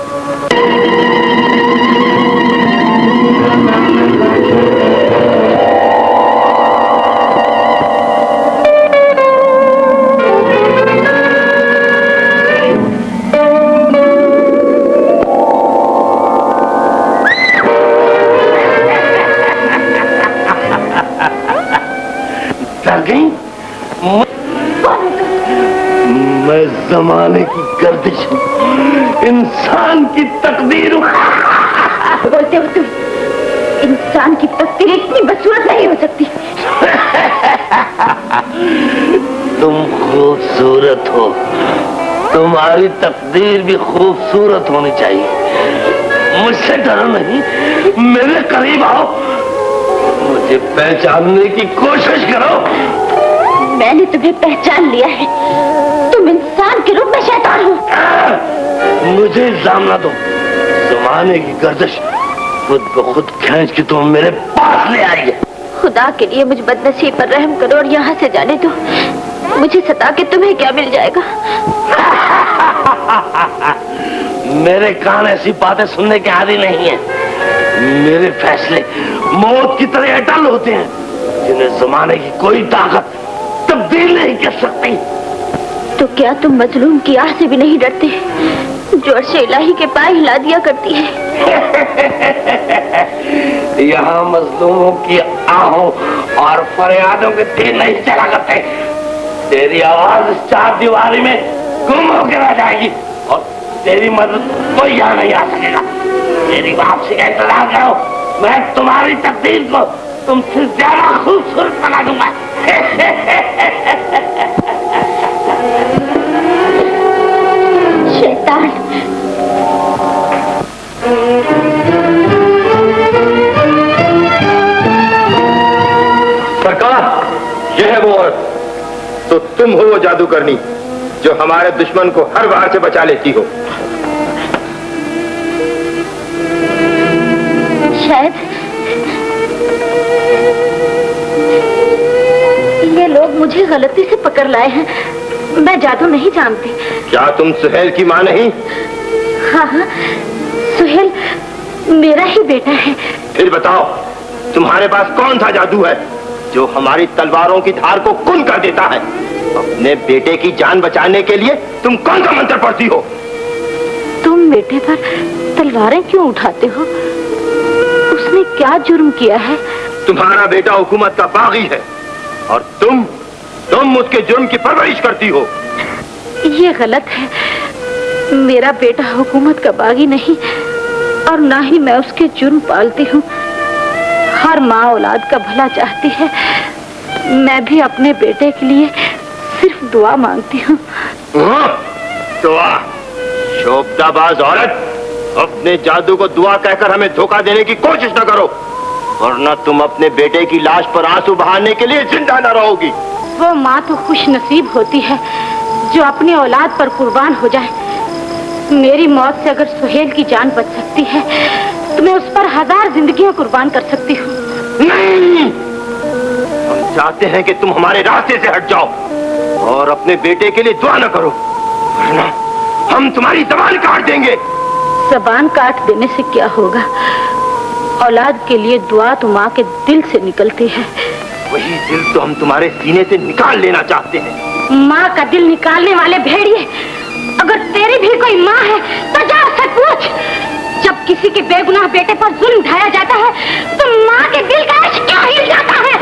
मैं जमाने की गर्दिश, इंसान की तकदीर। बोलते हो तुम? इंसान की तकदीर इतनी बदसूरत नहीं हो सकती। तुम खूबसूरत हो, तुम्हारी तकदीर भी खूबसूरत होनी चाहिए। मुझसे डरो नहीं, मेरे करीब आओ, मुझे पहचानने की कोशिश करो। मैंने तुम्हें पहचान लिया है। तुम इंसान के रूप में शैतान हो। मुझे इल्जाम ना दो। जमाने की गर्दिश खुद ब खुद खींच के तुम मेरे पास ले आई है। खुदा के लिए मुझ बदनसीब पर रहम करो और यहाँ से जाने दो। मुझे सता के तुम्हें क्या मिल जाएगा? मेरे कान ऐसी बातें सुनने के आदी नहीं है। मेरे फैसले मौत की तरह अटल होते हैं, जिन्हें जमाने की कोई ताकत तब्दील नहीं कर सकती। तो क्या तुम मजलूम की आह से भी नहीं डरते जो अर्श इलाही के पाए हिला दिया करती है? यहाँ मजलूमों की आहों और फरियादों के तीर नहीं चला करते। तेरी आवाज इस चार दीवारी में गुम होकर रह जाएगी और तेरी मदद कोई यहाँ नहीं आ सकेगा। तेरी वापसी का इंतजार करो, मैं तुम्हारी तकदीर को तुमसे ज्यादा खूबसूरत बना दूंगा। शैतान! सरकार, यह है वो औरत। तो तुम हो वो जादूगरनी जो हमारे दुश्मन को हर बार से बचा लेती हो। शायद ये लोग मुझे गलती से पकड़ लाए हैं। मैं जादू नहीं जानती। क्या तुम सुहेल की मां नहीं? हाँ हाँ, सुहेल मेरा ही बेटा है। फिर बताओ, तुम्हारे पास कौन सा जादू है जो हमारी तलवारों की धार को खून कर देता है? अपने बेटे की जान बचाने के लिए तुम कौन सा मंत्र पढ़ती हो? तुम बेटे पर तलवारें क्यों उठाते हो? उसने क्या जुर्म किया है? तुम्हारा बेटा हुकूमत का बागी है और तुम उसके जुर्म की परवरिश करती हो। ये गलत है। मेरा बेटा हुकूमत का बागी नहीं और ना ही मैं उसके जुर्म पालती हूँ। हर माँ औलाद का भला चाहती है। मैं भी अपने बेटे के लिए सिर्फ दुआ मांगती हूँ। दुआ? शोभताबाज औरत, अपने जादू को दुआ कहकर हमें धोखा देने की कोशिश न करो, वरना तुम अपने बेटे की लाश पर आंसू बहाने के लिए जिंदा न रहोगी। वो माँ तो खुश नसीब होती है जो अपनी औलाद पर कुर्बान हो जाए। मेरी मौत से अगर सुहेल की जान बच सकती है तो मैं उस पर 1000 जिंदगियां कुर्बान कर सकती हूँ। नहीं, हम चाहते हैं कि तुम हमारे रास्ते से हट जाओ और अपने बेटे के लिए दुआ न करो, वरना हम तुम्हारी जबान काट देंगे। जबान काट देने से क्या होगा? औलाद के लिए दुआ तो माँ के दिल से निकलती है। वही दिल तो हम तुम्हारे सीने से निकाल लेना चाहते हैं। माँ का दिल निकालने वाले भेड़िए, अगर तेरी भी कोई माँ है तो जा उससे पूछ। जब किसी के बेगुनाह बेटे पर जुल्म ढाया जाता है तो माँ के दिल का इश्क क्या हिल जाता है?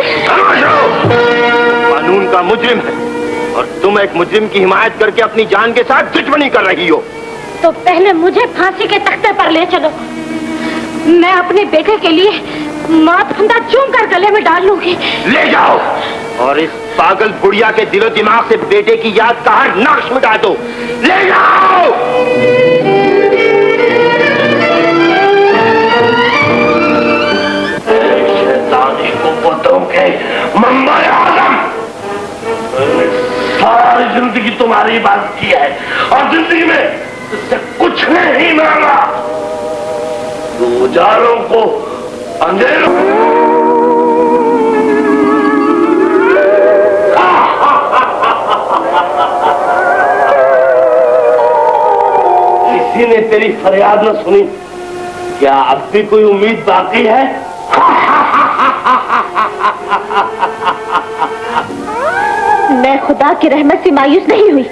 कानून का मुजरिम है और तुम एक मुजरिम की हिमायत करके अपनी जान के साथ दुश्मनी कर रही हो। तो पहले मुझे फांसी के तख्ते पर ले चलो। मैं अपने बेटे के लिए मौत फंदा चूम कर गले में डाल लूंगी। ले जाओ और इस पागल बुढ़िया के दिलो दिमाग से बेटे की याद का हर नक्श मिटा दो। ले जाओ। शैतानी को पुत्रों के मंबा आजम, सारी जिंदगी तुम्हारी बात की है और जिंदगी में इससे कुछ नहीं मांगा। उजालों को अंधेरों किसी ने तेरी फरियाद न सुनी? क्या अब भी कोई उम्मीद बाकी है? मैं खुदा की रहमत से मायूस नहीं हुई।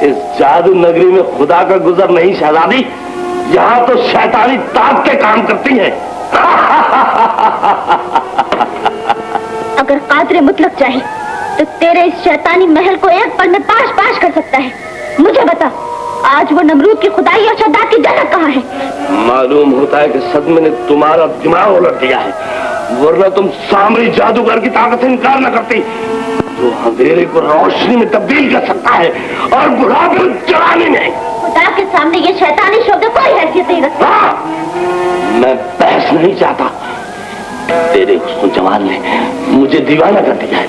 इस जादू नगरी में खुदा का गुजर नहीं शहजादी, यहाँ तो शैतानी ताक के काम करती है। अगर कादरे मुतलक चाहे तो तेरे इस शैतानी महल को एक पल में पाश पाश कर सकता है। मुझे बता, आज वो नमरूद की खुदाई और शद्दाद की जगह कहाँ है? मालूम होता है कि सदमे ने तुम्हारा दिमाग उलट दिया है, वरना तुम सामरी जादूगर की ताकत से इनकार न करती जो अंधेरे को रोशनी में तब्दील कर सकता है और बुढ़ापे को जवानी में। खुदा के सामने ये शैतानी शब्द कोई हैसियत नहीं रखता। मैं बहस नहीं चाहता। तेरे हुस्न जमाल ने मुझे दीवाना कर दिया है।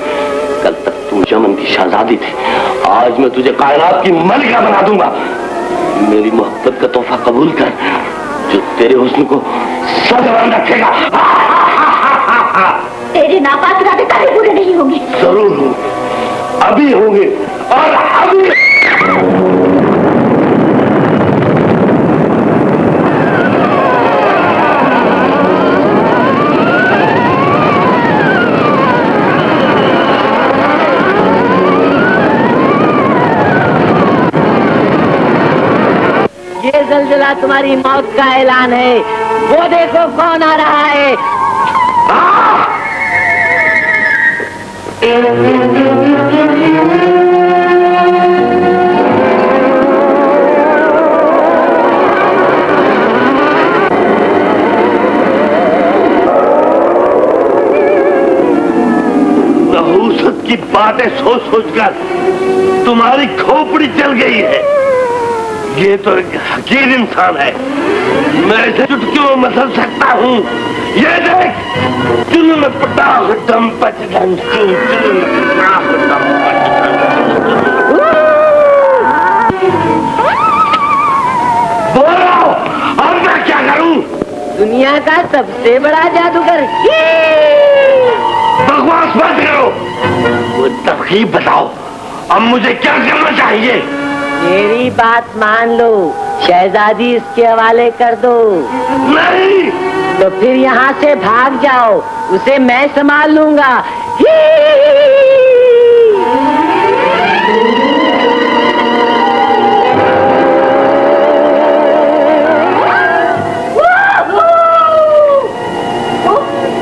कल तक तू यमन की शहजादी थी, आज मैं तुझे कायनात की मलिका बना दूंगा। मेरी मोहब्बत का तोहफा कबूल कर जो तेरे हुस्न को सदा रखेगा। तेरी नापाक इरादे कभी पूरे नहीं होंगे। जरूर होंगे, अभी होंगे और अभी। ये जलजला तुम्हारी मौत का ऐलान है। वो देखो कौन आ रहा है। नहूसत की बातें सोच सोचकर तुम्हारी खोपड़ी जल गई है। ये तो एक हकीर इंसान है, मैं इसे चुटकियों में मसल सकता हूँ। ये देख, चुन में पटाख दम पच ढंग चुन में पटाख दम बोलो, और मैं क्या करूँ? दुनिया का सबसे बड़ा जादूगर। बकवास बंद करो, वो तरकीब बताओ, अब मुझे क्या करना चाहिए? मेरी बात मान लो, शहजादी इसके हवाले कर दो। नहीं, तो फिर यहाँ से भाग जाओ, उसे मैं संभाल लूंगा।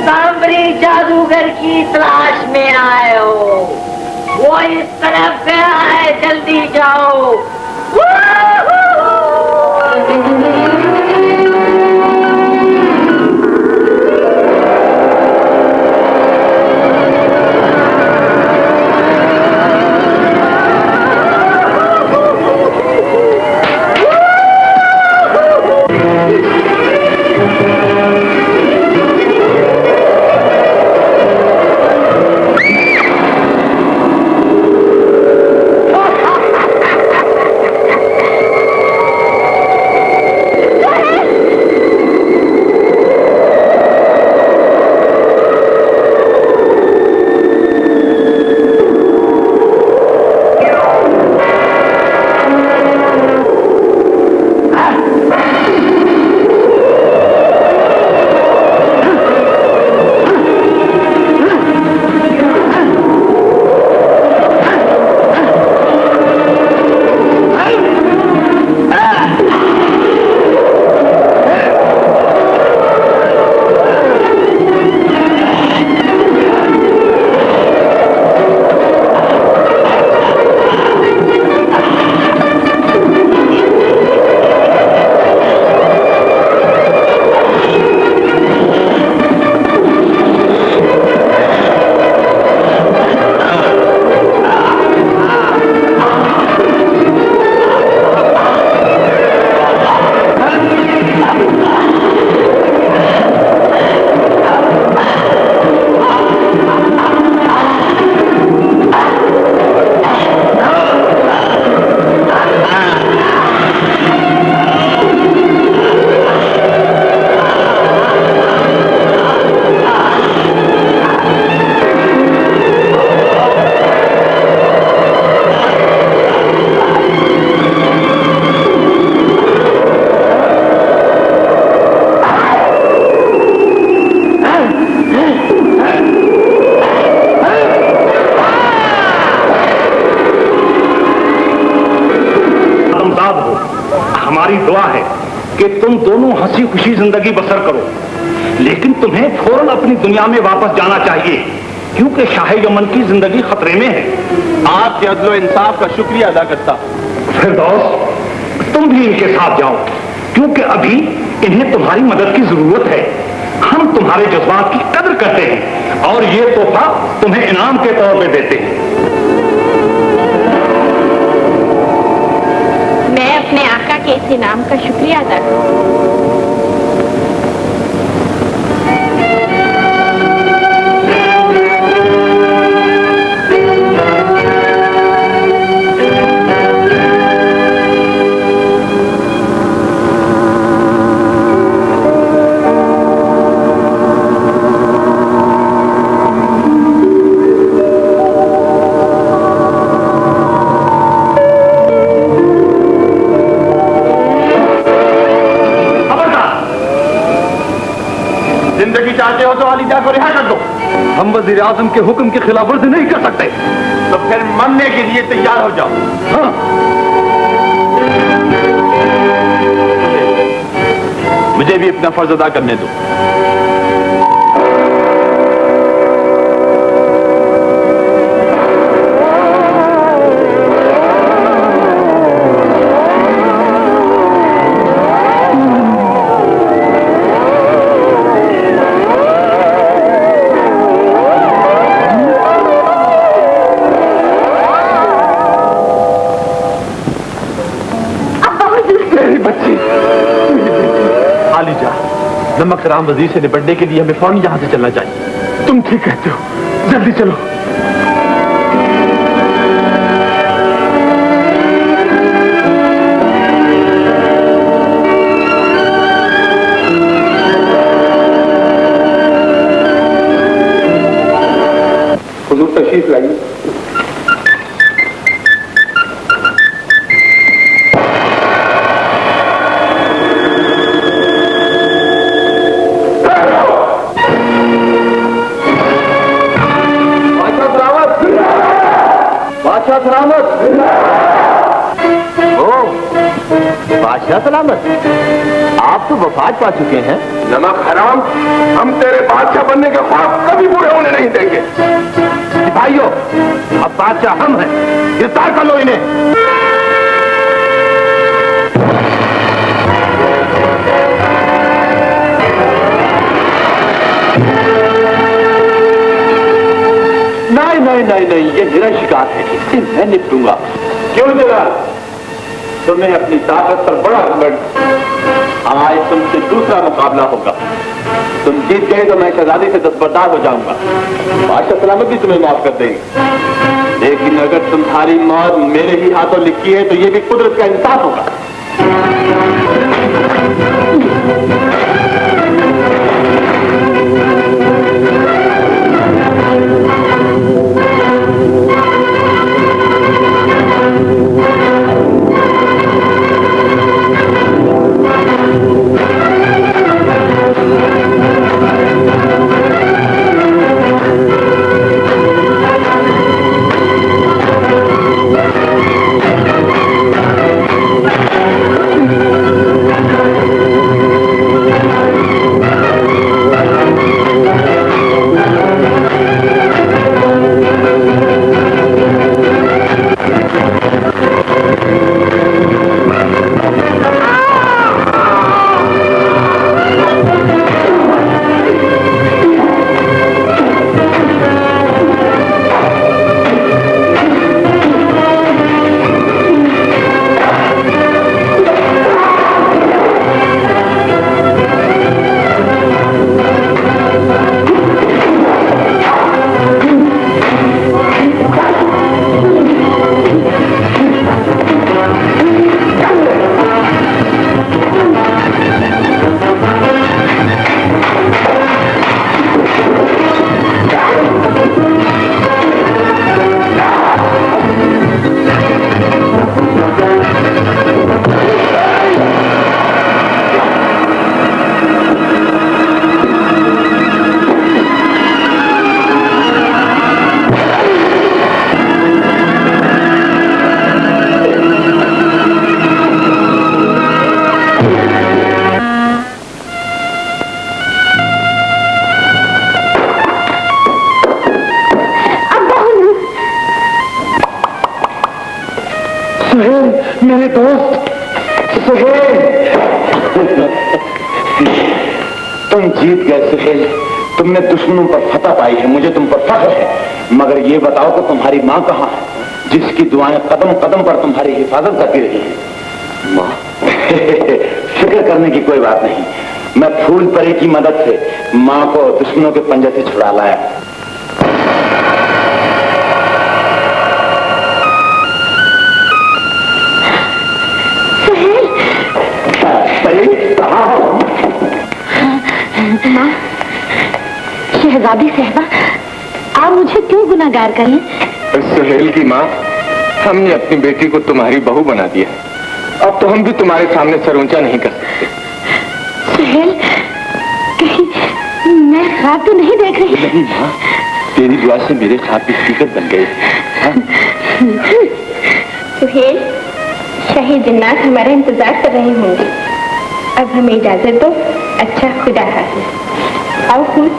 सांबरी जादूगर की तलाश में आए हो, वो इस तरफ गया है, जल्दी जाओ। हमारी दुआ है कि तुम दोनों हंसी खुशी जिंदगी बसर करो, लेकिन तुम्हें फौरन अपनी दुनिया में वापस जाना चाहिए, क्योंकि शाह यमन की जिंदगी खतरे में है। आपके अदलो इंसाफ का शुक्रिया अदा करता। फिरदौस, तुम भी इनके साथ जाओ, क्योंकि अभी इन्हें तुम्हारी मदद की जरूरत है। हम तुम्हारे जज्बात की कदर करते हैं और ये तोहफा तुम्हें इनाम के तौर पे देते हैं। मैं अपने आका के इस इनाम का शुक्रिया अदा करूं। चाहते हो तो अलीजा को रिहा कर दो। हम वज़ीर आज़म के हुक्म की खिलाफवर्जी नहीं कर सकते। तो फिर मरने के लिए तैयार हो जाओ। हाँ। मुझे भी अपना फर्ज अदा करने दो। नमक हराम वजीर से निपटने के लिए हमें फौरन यहां से चलना चाहिए। तुम ठीक कहते हो, जल्दी चलो। हुजूर तशरीफ लाइए। बादशाह सलामत, आप तो वफात पा चुके हैं। नमक हराम, हम तेरे बादशाह बनने के ख्वाब कभी पूरे होने नहीं देंगे। भाइयों, अब बादशाह हम हैं, गिरफ्तार कर लो इन्हें। नहीं नहीं नहीं नहीं, ये मेरा शिकार है, इससे मैं निपटूंगा। क्यों जनाब, तुम्हें अपनी ताकत पर बड़ा घमंड। आज तुमसे दूसरा मुकाबला होगा। तुम जीत गए तो मैं शहजादी से दस्तबरदार हो जाऊंगा। बादशाह सलामत भी तुम्हें माफ कर देंगे, लेकिन अगर तुम्हारी मौत मेरे ही हाथों लिखी है तो ये भी कुदरत का इंसाफ होगा। मेरे दोस्त सुहेल, तुम जीत गए सुहेल। तुमने दुश्मनों पर फतह पाई है, मुझे तुम पर फख्र है। मगर ये बताओ कि तुम्हारी माँ कहाँ है, जिसकी दुआएं कदम कदम पर तुम्हारी हिफाजत करती रही है। माँ? फिक्र करने की कोई बात नहीं, मैं फूल परी की मदद से माँ को दुश्मनों के पंजे से छुड़ा लाया। माँ, शहजादी सहबा, आप मुझे क्यों गुनाहगार करें? सुहेल की माँ, हमने अपनी बेटी को तुम्हारी बहू बना दिया, अब तो हम भी तुम्हारे सामने सर ऊंचा नहीं कर सकते। सुहेल, कहीं मैं ख्वाब तो नहीं देख रही? नहीं माँ, तेरी दुआ से मेरे ख्वाब भी हकीकत बन गए। सुहेल, शाही जिन्नात हमारा इंतजार कर रहे होंगे। अब हमें इजाजत दो। अच्छा, खुदा हाफिज। आओ खून।